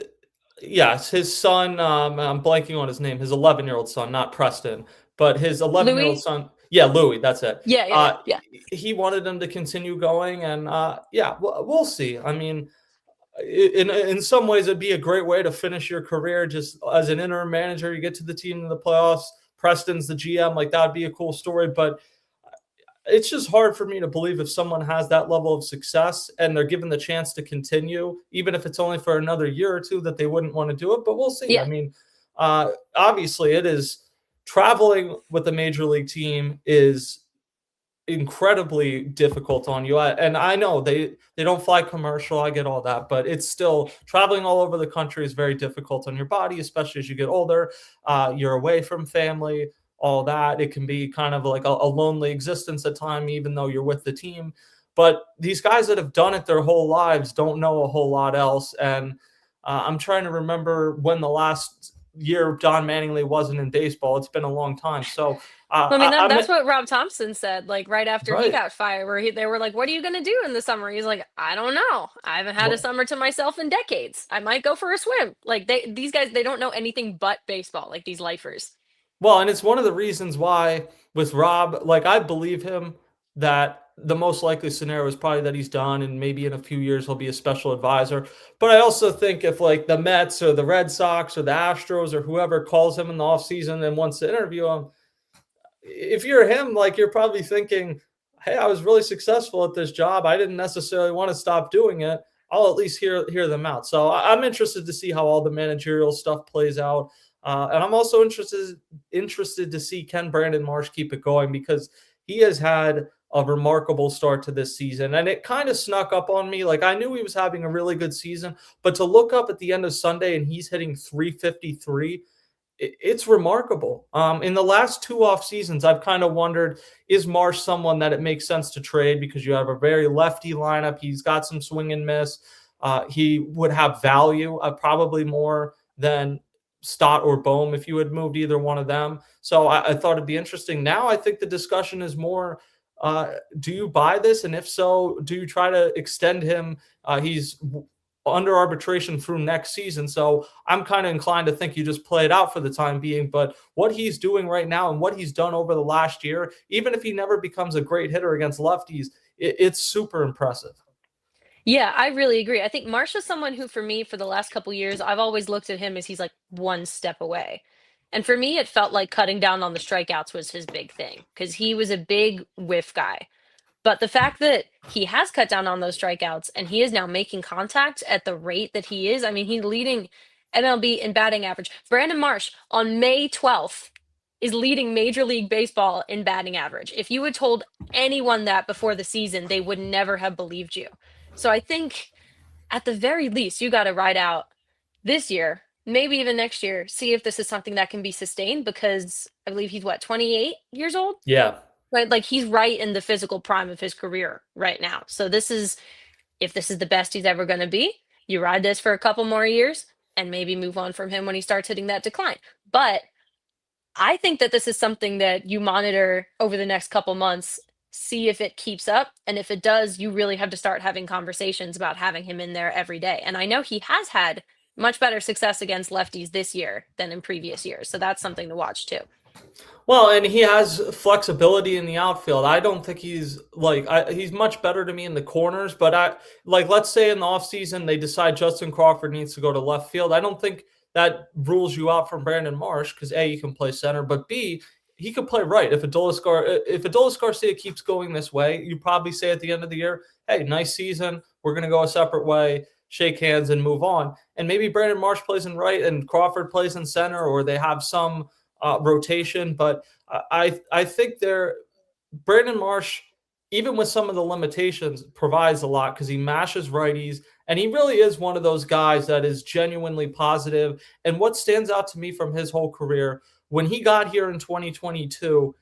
Yes, his son, I'm blanking on his name, his 11-year-old son, not Preston, but his 11-year-old son. Yeah, Louis, that's it. Yeah. He wanted him to continue going, and we'll see. I mean, in some ways, it'd be a great way to finish your career just as an interim manager. You get to the team in the playoffs, Preston's the GM, like that would be a cool story, but it's just hard for me to believe if someone has that level of success and they're given the chance to continue, even if it's only for another year or two, that they wouldn't want to do it. But we'll see. Yeah. I mean, obviously it is traveling with a major league team is incredibly difficult on you. And I know they don't fly commercial. I get all that, but it's still traveling all over the country is very difficult on your body, especially as you get older. You're away from family, all that. It can be kind of like a lonely existence at time, even though you're with the team. But these guys that have done it their whole lives don't know a whole lot else. And I'm trying to remember when the last year Don Mattingly wasn't in baseball. It's been a long time. So that's what Rob Thompson said, like right after he got fired, where they were like, what are you going to do in the summer? He's like, I don't know. I haven't had a summer to myself in decades. I might go for a swim. Like these guys, they don't know anything but baseball, like these lifers. Well, and it's one of the reasons why with Rob, like I believe him that the most likely scenario is probably that he's done and maybe in a few years he'll be a special advisor. But I also think if like the Mets or the Red Sox or the Astros or whoever calls him in the offseason and wants to interview him, if you're him, like you're probably thinking, hey, I was really successful at this job. I didn't necessarily want to stop doing it. I'll at least hear them out. So I'm interested to see how all the managerial stuff plays out. And I'm also interested to see Ken Brandon Marsh keep it going because he has had a remarkable start to this season. And it kind of snuck up on me. Like I knew he was having a really good season, but to look up at the end of Sunday and he's hitting 353, it's remarkable. In the last two off seasons, I've kind of wondered, is Marsh someone that it makes sense to trade because you have a very lefty lineup? He's got some swing and miss. He would have value, probably more than Stott or Bohm if you had moved either one of them. So I thought it'd be interesting. Now I think the discussion is more Do you buy this? And if so, do you try to extend him? He's under arbitration through next season. So I'm kind of inclined to think you just play it out for the time being. But what he's doing right now and what he's done over the last year, even if he never becomes a great hitter against lefties, it's super impressive. Yeah, I really agree. I think Marsh is someone who, for me, for the last couple years, I've always looked at him as he's like one step away. And for me, it felt like cutting down on the strikeouts was his big thing because he was a big whiff guy. But the fact that he has cut down on those strikeouts and he is now making contact at the rate that he is, I mean, he's leading MLB in batting average. Brandon Marsh on May 12th is leading Major League Baseball in batting average. If you had told anyone that before the season, they would never have believed you. So I think at the very least, you got to ride out this year, maybe even next year, see if this is something that can be sustained because I believe he's 28 years old? Yeah. Right, like he's right in the physical prime of his career right now. So if this is the best he's ever going to be, you ride this for a couple more years and maybe move on from him when he starts hitting that decline. But I think that this is something that you monitor over the next couple months, see if it keeps up. And if it does, you really have to start having conversations about having him in there every day. And I know he has had much better success against lefties this year than in previous years. So that's something to watch too. Well, and he has flexibility in the outfield. I don't think he's he's much better to me in the corners, but let's say in the offseason they decide Justin Crawford needs to go to left field. I don't think that rules you out from Brandon Marsh because A, he can play center, but B, he could play right. If Adolis Garcia keeps going this way, you probably say at the end of the year, hey, nice season. We're going to go a separate way, shake hands and move on. And maybe Brandon Marsh plays in right and Crawford plays in center, or they have some rotation, but I think Brandon Marsh, even with some of the limitations, provides a lot because he mashes righties, and he really is one of those guys that is genuinely positive. And what stands out to me from his whole career, when he got here in 2022,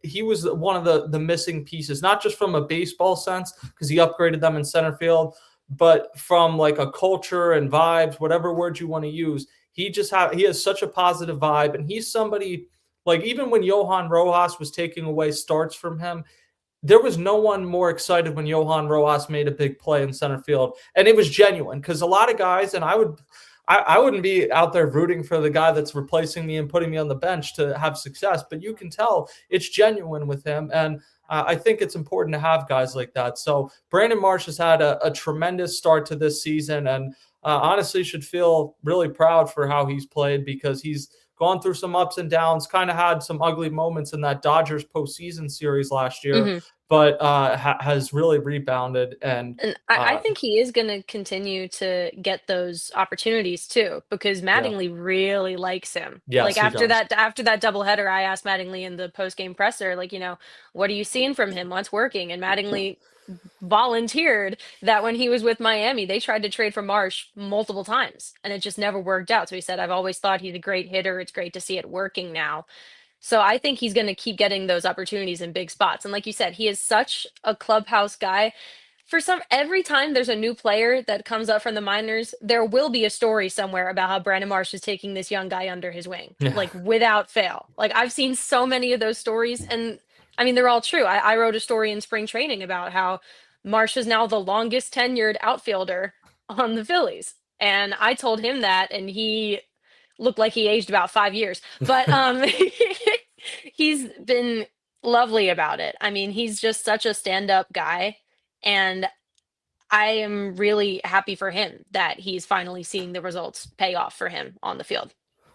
he was one of the missing pieces, not just from a baseball sense because he upgraded them in center field, but from like a culture and vibes, whatever word you want to use. He has such a positive vibe, and he's somebody like even when Johan Rojas was taking away starts from him, there was no one more excited when Johan Rojas made a big play in center field, and it was genuine because a lot of guys, and I wouldn't be out there rooting for the guy that's replacing me and putting me on the bench to have success, but you can tell it's genuine with him, and I think it's important to have guys like that. So Brandon Marsh has had a tremendous start to this season, and honestly should feel really proud for how he's played because he's gone through some ups and downs, kind of had some ugly moments in that Dodgers postseason series last year, but has really rebounded. And I think he is going to continue to get those opportunities too, because Mattingly really likes him. Yes, like after that doubleheader, I asked Mattingly in the post-game presser, like, what are you seeing from him? What's working? And Mattingly volunteered that when he was with Miami, they tried to trade for Marsh multiple times and it just never worked out. So he said, I've always thought he's a great hitter. It's great to see it working now. So I think he's going to keep getting those opportunities in big spots. And like you said, he is such a clubhouse guy. Every time there's a new player that comes up from the minors, there will be a story somewhere about how Brandon Marsh is taking this young guy under his wing, like without fail. Like I've seen so many of those stories, and I mean, they're all true. I wrote a story in spring training about how Marsh is now the longest tenured outfielder on the Phillies. And I told him that, and he looked like he aged about 5 years. But he's been lovely about it. I mean, he's just such a stand-up guy. And I am really happy for him that he's finally seeing the results pay off for him on the field.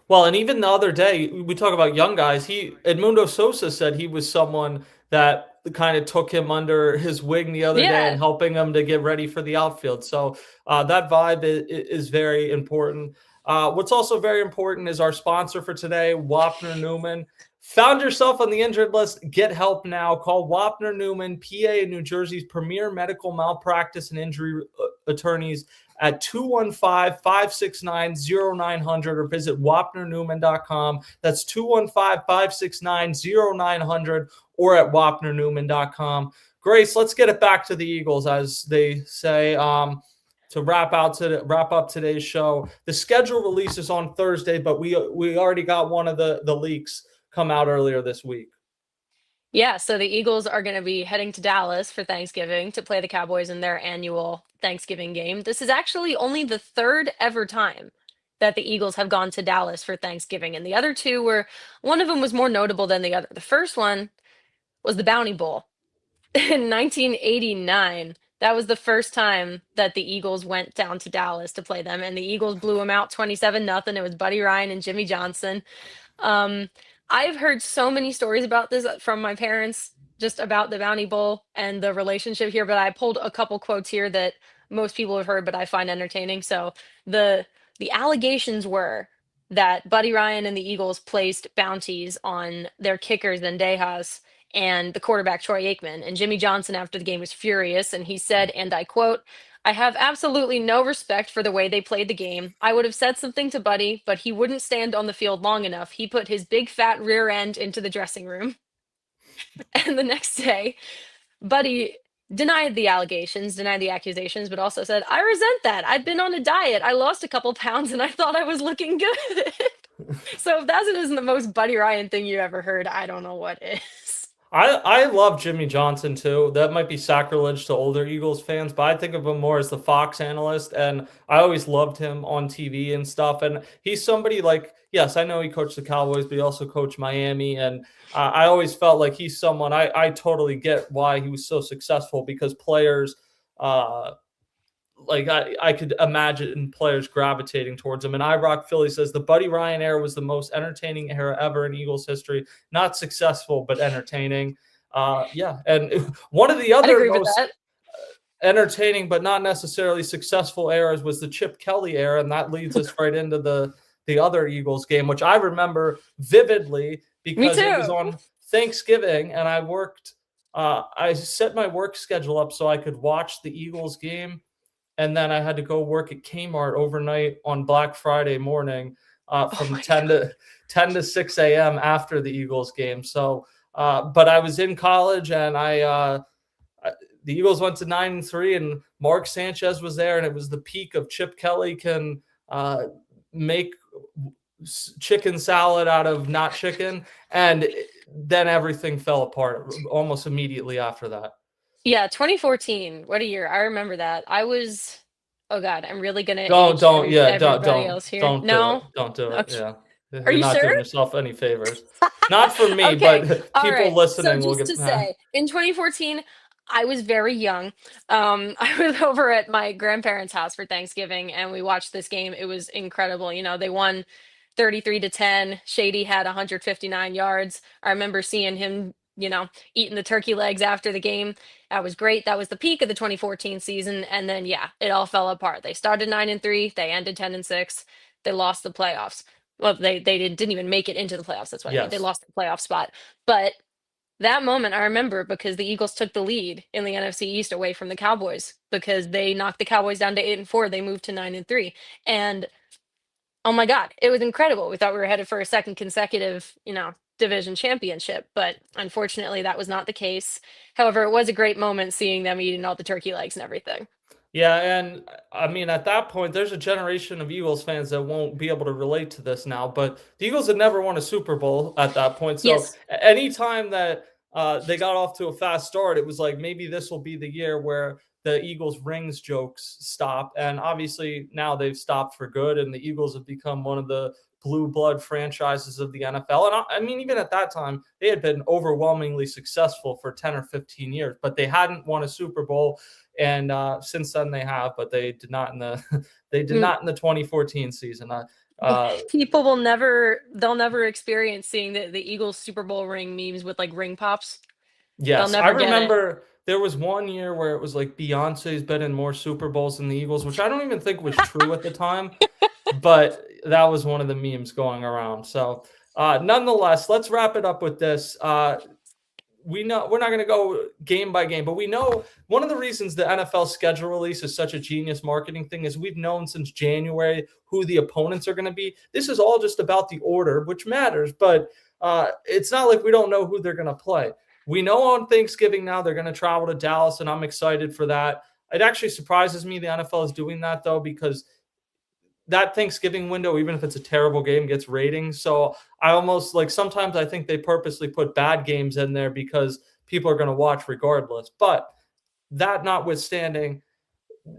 Well, and even the other day, we talk about young guys. Edmundo Sosa said he was someone that kind of took him under his wing the other day and helping him to get ready for the outfield. So that vibe is very important. What's also very important is our sponsor for today, Wapner Newman. Found yourself on the injured list? Get help now. Call Wapner Newman, PA, New Jersey's premier medical malpractice and injury attorneys at 215-569-0900 or visit wapnernewman.com. That's 215-569-0900 or at wapnernewman.com. Grace, let's get it back to the Eagles, as they say. To wrap up today's show, the schedule releases on Thursday, but we already got one of the leaks come out earlier this week. Yeah, so the Eagles are going to be heading to Dallas for Thanksgiving to play the Cowboys in their annual Thanksgiving game. This is actually only the third ever time that the Eagles have gone to Dallas for Thanksgiving. And the other two were, one of them was more notable than the other. The first one was the Bounty Bowl in 1989. That was the first time that the Eagles went down to Dallas to play them, and the Eagles blew them out 27-0. It was Buddy Ryan and Jimmy Johnson. Um, I've heard so many stories about this from my parents, just about the Bounty Bowl and the relationship here, but I pulled a couple quotes here that most people have heard, but I find entertaining. So the the allegations were that Buddy Ryan and the Eagles placed bounties on their kickers Zendejas and the quarterback Troy Aikman. And Jimmy Johnson after the game was furious, and he said, and I quote, "I have absolutely no respect for the way they played the game. I would have said something to Buddy, but he wouldn't stand on the field long enough. He put his big fat rear end into the dressing room." And the next day, Buddy denied the allegations, denied the accusations, but also said, "I resent that. I've been on a diet. I lost a couple pounds and I thought I was looking good." So if that isn't the most Buddy Ryan thing you ever heard, I don't know what is. I love Jimmy Johnson too. That might be sacrilege to older Eagles fans, but I think of him more as the Fox analyst, and I always loved him on TV and stuff. And he's somebody like, yes, I know he coached the Cowboys, but he also coached Miami, and I always felt like he's someone I totally get why he was so successful because players. Like I could imagine players gravitating towards him. And I Rock Philly says the Buddy Ryan era was the most entertaining era ever in Eagles history. Not successful, but entertaining. Yeah, and one of the I'd other agree with most that. entertaining but not necessarily successful eras was the Chip Kelly era, and that leads us right into the other Eagles game, which I remember vividly Me because it was too. on Thanksgiving, and I worked. I set my work schedule up so I could watch the Eagles game and then I had to go work at Kmart overnight on Black Friday morning Oh from my 10 to 6 a.m. after the Eagles game. So, but I was in college and the Eagles went to 9-3 and Mark Sanchez was there and it was the peak of Chip Kelly can make chicken salad out of not chicken. And then everything fell apart almost immediately after that. Yeah, 2014. What a year. I remember that. I was, oh God, I'm really gonna Don't age don't yeah, everybody else here. don't do it. No? Don't do it. Okay. Yeah. Are You're you not sure? doing yourself any favors. Not for me, Okay. but All people right. So listening will just get to say, in 2014, I was very young. I was over at my grandparents' house for Thanksgiving and we watched this game. It was incredible. You know, they won 33-10. Shady had 159 yards. I remember seeing him, eating the turkey legs after the game. That was great. That was the peak of the 2014 season. And then, yeah, it all fell apart. They started 9-3. They ended 10-6. They lost the playoffs. Well, they didn't even make it into the playoffs. That's what I mean. They yes. lost the playoff spot. But that moment I remember because the Eagles took the lead in the NFC East away from the Cowboys because they knocked the Cowboys down to 8-4. They moved to 9-3. And oh my God, it was incredible. We thought we were headed for a second consecutive, division championship, but unfortunately that was not the case. However, it was a great moment seeing them eating all the turkey legs and everything. Yeah, and I mean, at that point, there's a generation of Eagles fans that won't be able to relate to this now. But the Eagles had never won a Super Bowl at that point, so Yes. anytime that they got off to a fast start, it was like maybe this will be the year where the Eagles rings jokes stop. And obviously now they've stopped for good, and the Eagles have become one of the blue blood franchises of the NFL. And I mean, even at that time, they had been overwhelmingly successful for 10 or 15 years, but they hadn't won a Super Bowl. And since then they have, but they did not in the they did Mm. not in the 2014 season. People they'll never experience seeing the Eagles Super Bowl ring memes with like ring pops. They'll Yes, I never get it. remember there was one year where it was like Beyonce's been in more Super Bowls than the Eagles, which I don't even think was true at the time, but that was one of the memes going around. So, nonetheless, let's wrap it up with this. We know we're not going to go game by game, but we know one of the reasons the NFL schedule release is such a genius marketing thing is we've known since January who the opponents are going to be. This is all just about the order, which matters, but it's not like we don't know who they're going to play. We know on Thanksgiving now they're going to travel to Dallas, and I'm excited for that. It actually surprises me the NFL is doing that, though, because that Thanksgiving window, even if it's a terrible game, gets ratings. So I almost like sometimes I think they purposely put bad games in there because people are going to watch regardless. But that notwithstanding,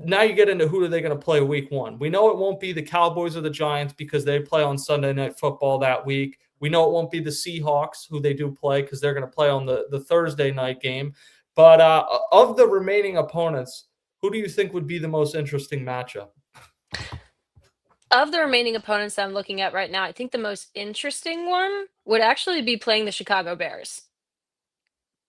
now you get into who are they going to play week one. We know it won't be the Cowboys or the Giants because they play on Sunday Night Football that week. We know it won't be the Seahawks, who they do play because they're going to play on the Thursday night game. But of the remaining opponents, who do you think would be the most interesting matchup? Of the remaining opponents that I'm looking at right now, I think the most interesting one would actually be playing the Chicago Bears.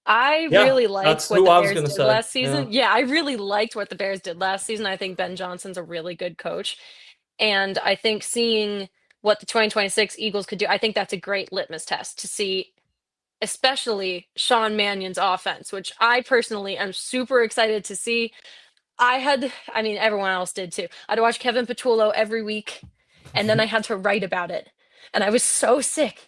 I Yeah, really liked that's what who the I was Bears going to did say. last season. Yeah, I really liked what the Bears did last season. I think Ben Johnson's a really good coach. And I think seeing what the 2026 Eagles could do, I think that's a great litmus test to see, especially Sean Mannion's offense, which I personally am super excited to see. I mean, everyone else did too. I had to watch Kevin Patullo every week, and then I had to write about it. And I was so sick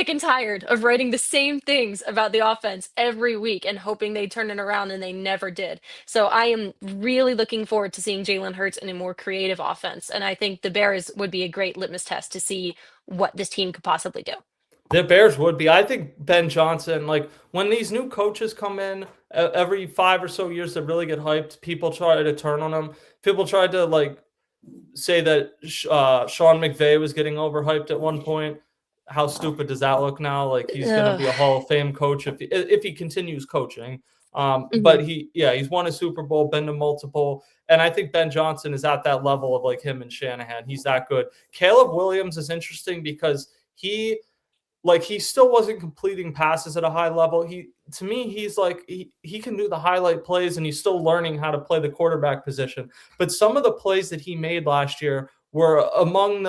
and tired of writing the same things about the offense every week and hoping they'd turn it around, and they never did. So I am really looking forward to seeing Jalen Hurts in a more creative offense. And I think the Bears would be a great litmus test to see what this team could possibly do. The Bears would be. I think Ben Johnson, like when these new coaches come in every 5 or so years that really get hyped, people try to turn on them. People tried to like say that Sean McVay was getting overhyped at one point. How stupid does that look now? Like he's going to be a Hall of Fame coach if he continues coaching. But he's won a Super Bowl, been to multiple, and I think Ben Johnson is at that level of like him and Shanahan. He's that good. Caleb Williams is interesting because he still wasn't completing passes at a high level. He's like he can do the highlight plays and he's still learning how to play the quarterback position. But some of the plays that he made last year were among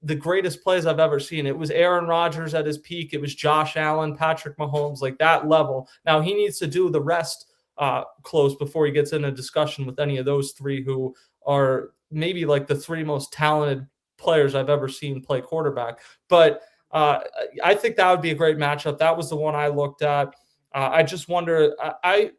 the greatest plays I've ever seen. It was Aaron Rodgers at his peak. It was Josh Allen, Patrick Mahomes, like that level. Now he needs to do the rest close before he gets in a discussion with any of those three who are maybe like the three most talented players I've ever seen play quarterback. But I think that would be a great matchup. That was the one I looked at. I just wonder,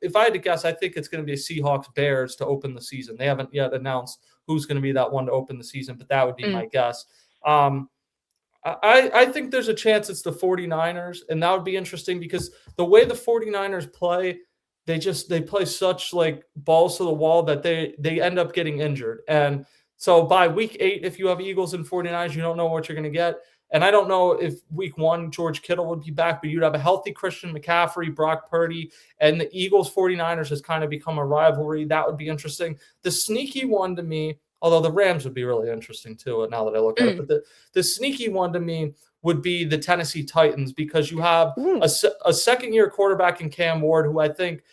if I had to guess, I think it's going to be a Seahawks Bears to open the season. They haven't yet announced who's going to be that one to open the season, but that would be my guess. I think there's a chance it's the 49ers, and that would be interesting because the way the 49ers play, they play such like balls to the wall that they end up getting injured. And so by week 8, if you have Eagles and 49ers, you don't know what you're going to get. And I don't know if week 1, George Kittle would be back, but you'd have a healthy Christian McCaffrey, Brock Purdy, and the Eagles 49ers has kind of become a rivalry. That would be interesting. The sneaky one to me, although the Rams would be really interesting too, now that I look at it, but the sneaky one to me would be the Tennessee Titans because you have a second-year quarterback in Cam Ward who I think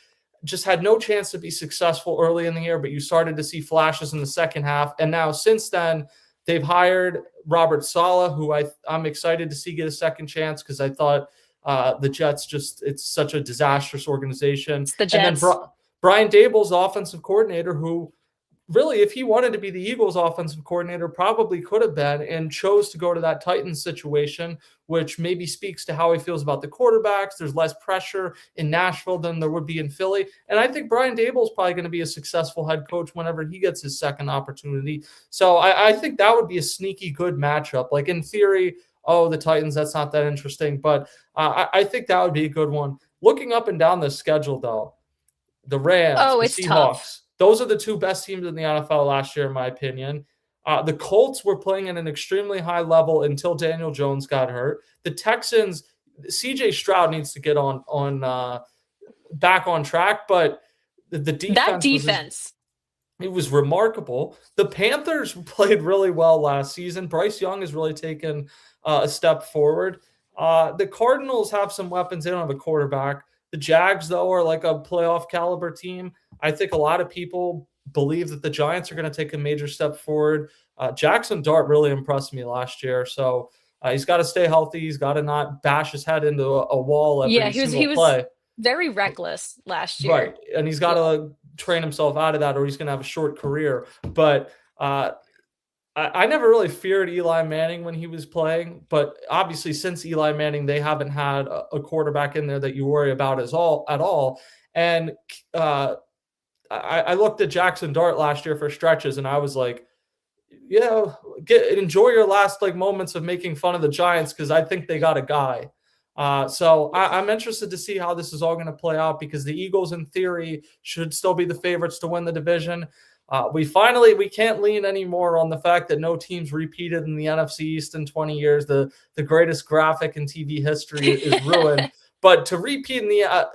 just had no chance to be successful early in the year, but you started to see flashes in the second half. And now since then, they've hired Robert Saleh, who I'm excited to see get a second chance because I thought the Jets it's such a disastrous organization. It's the Jets. And then Brian Daboll's offensive coordinator, who really, if he wanted to be the Eagles offensive coordinator, probably could have been and chose to go to that Titans situation, which maybe speaks to how he feels about the quarterbacks. There's less pressure in Nashville than there would be in Philly. And I think Brian Daboll is probably going to be a successful head coach whenever he gets his second opportunity. So I think that would be a sneaky good matchup. Like in theory, the Titans, that's not that interesting. But I think that would be a good one. Looking up and down the schedule, though, the Rams, the Seahawks, tough. those are the two best teams in the NFL last year, in my opinion. The Colts were playing at an extremely high level until Daniel Jones got hurt. The Texans, C.J. Stroud needs to get back on track, but the defense, it was remarkable. The Panthers played really well last season. Bryce Young has really taken a step forward. The Cardinals have some weapons. They don't have a quarterback. The Jags, though, are like a playoff caliber team. I think a lot of people believe that the Giants are going to take a major step forward. Jackson Dart really impressed me last year. So he's got to stay healthy. He's got to not bash his head into a wall every single play. Very reckless last year. Right. And he's got to train himself out of that or he's going to have a short career. But I never really feared Eli Manning when he was playing, but obviously since Eli Manning, they haven't had a quarterback in there that you worry about at all. And I looked at Jackson Dart last year for stretches, and I was like, enjoy your last moments of making fun of the Giants because I think they got a guy. So I'm interested to see how this is all going to play out because the Eagles, in theory, should still be the favorites to win the division. We can't lean anymore on the fact that no teams repeated in the NFC East in 20 years. The greatest graphic in TV history is ruined. But to repeat in the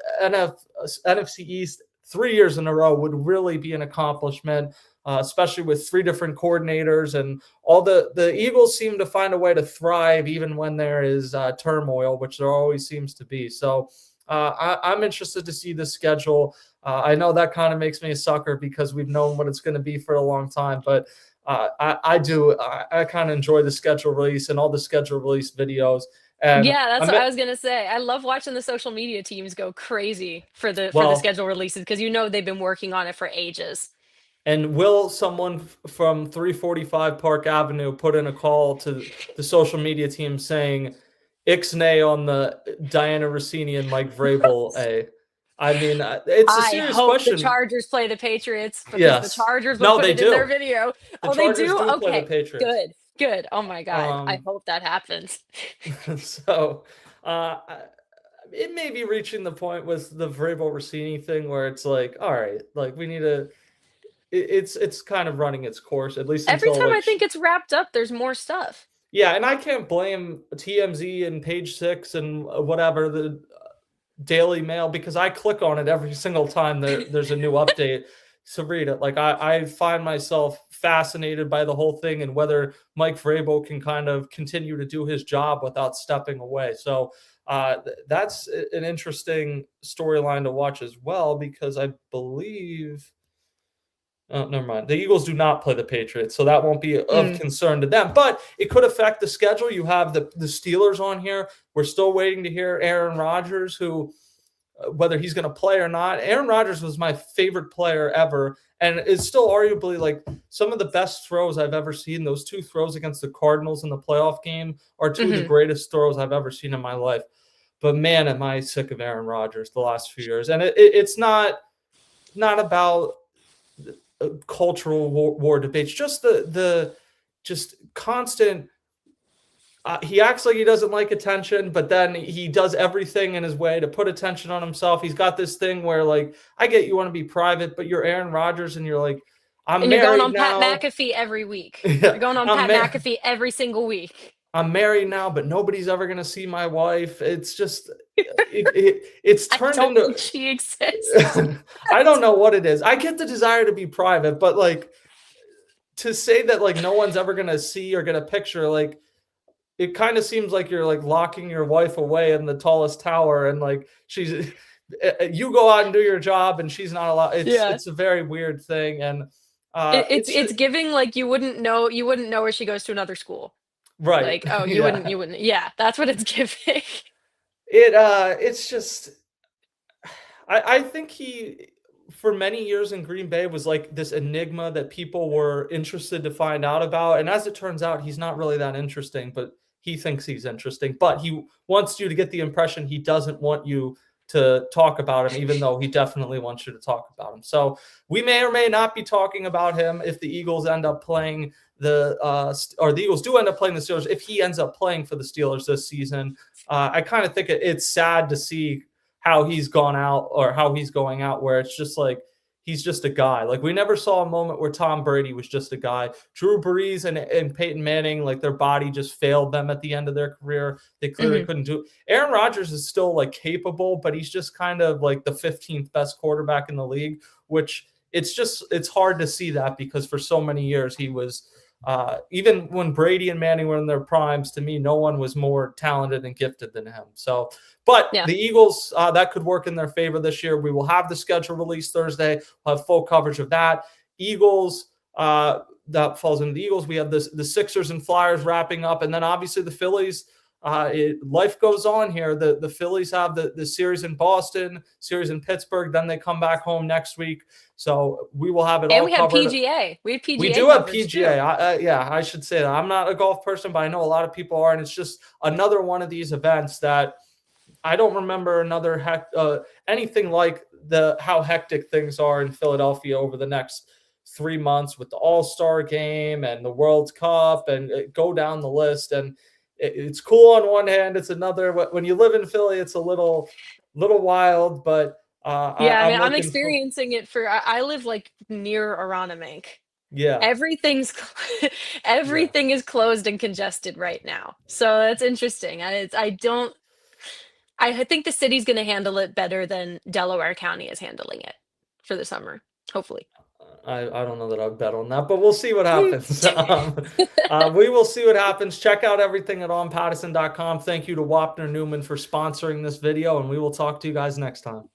NFC East 3 years in a row would really be an accomplishment. Especially with 3 different coordinators and all the Eagles seem to find a way to thrive even when there is turmoil, which there always seems to be. So I'm interested to see the schedule. I know that kind of makes me a sucker because we've known what it's going to be for a long time, but I kind of enjoy the schedule release and all the schedule release videos. And yeah, that's what I was gonna say. I love watching the social media teams go crazy for the schedule releases because they've been working on it for ages. And will someone from 345 Park Avenue put in a call to the social media team saying Ixnay on the Diana Rossini and Mike Vrabel A? I mean, it's a serious question. The Chargers play the Patriots because the Chargers will put it in their video. They do? Okay, play the Patriots. Good. Oh my God. I hope that happens. So it may be reaching the point with the Vrabel Rossini thing where it's like, all right, like we need to – it's kind of running its course, at least every time I think it's wrapped up, there's more stuff. Yeah, and I can't blame TMZ and Page Six and whatever, the Daily Mail, because I click on it every single time there's a new update to read it. Like I find myself fascinated by the whole thing and whether Mike Vrabel can kind of continue to do his job without stepping away. So that's an interesting storyline to watch as well, because I believe – oh, never mind. The Eagles do not play the Patriots, so that won't be of concern to them. But it could affect the schedule. You have the Steelers on here. We're still waiting to hear Aaron Rodgers, who whether he's going to play or not. Aaron Rodgers was my favorite player ever, and is still arguably like some of the best throws I've ever seen. Those 2 throws against the Cardinals in the playoff game are 2 of the greatest throws I've ever seen in my life. But man, am I sick of Aaron Rodgers the last few years. And it's not about cultural war debates, just the constant he acts like he doesn't like attention, but then he does everything in his way to put attention on himself. He's got this thing where, like, I get you want to be private, but you're Aaron Rodgers and you're like, you're going on now. Pat McAfee every week. You're going on Pat McAfee every single week. I'm married now, but nobody's ever going to see my wife. It's just, it's turned into. I don't think she exists. I don't know what it is. I get the desire to be private, but like to say that like no one's ever going to see or get a picture, like it kind of seems like you're like locking your wife away in the tallest tower, and like you go out and do your job, and she's not allowed. It's a very weird thing, and it's giving like you wouldn't know where she goes to another school. Right. Like, you wouldn't. Yeah, that's what it's giving. It's just, I think he, for many years in Green Bay, was like this enigma that people were interested to find out about. And as it turns out, he's not really that interesting, but he thinks he's interesting. But he wants you to get the impression he doesn't want you to talk about him, even though he definitely wants you to talk about him. So we may or may not be talking about him if the Eagles end up playing or the Eagles do end up playing the Steelers. If he ends up playing for the Steelers this season, I kind of think it's sad to see how he's gone out or how he's going out, where it's just like, he's just a guy. Like, we never saw a moment where Tom Brady was just a guy. Drew Brees and Peyton Manning, like, their body just failed them at the end of their career. They clearly couldn't do it. Aaron Rodgers is still like capable, but he's just kind of like the 15th best quarterback in the league, which it's hard to see that, because for so many years he was, even when Brady and Manning were in their primes, to me, no one was more talented and gifted than him. So, but the Eagles, that could work in their favor this year. We will have the schedule released Thursday. We'll have full coverage of that. Eagles, that falls into the Eagles. We have the Sixers and Flyers wrapping up. And then obviously the Phillies, life goes on here. The Phillies have the series in Boston, series in Pittsburgh. Then they come back home next week. So we will have it all covered. And we have PGA. We do have PGA. I should say that. I'm not a golf person, but I know a lot of people are. And it's just another one of these events that I don't remember anything like how hectic things are in Philadelphia over the next 3 months with the All-Star game and the World Cup and go down the list. And it's cool on one hand. It's another, when you live in Philly, it's a little wild, but Yeah, I mean, I'm I'm looking for, experiencing it I live like near Aronimink. yeah, Everything's yeah. everything is closed and congested right now. So that's interesting. I think the city's going to handle it better than Delaware County is handling it for the summer, hopefully. I don't know that I'd bet on that, but we'll see what happens. We will see what happens. Check out everything at onpattison.com. Thank you to Wapner Newman for sponsoring this video, and we will talk to you guys next time.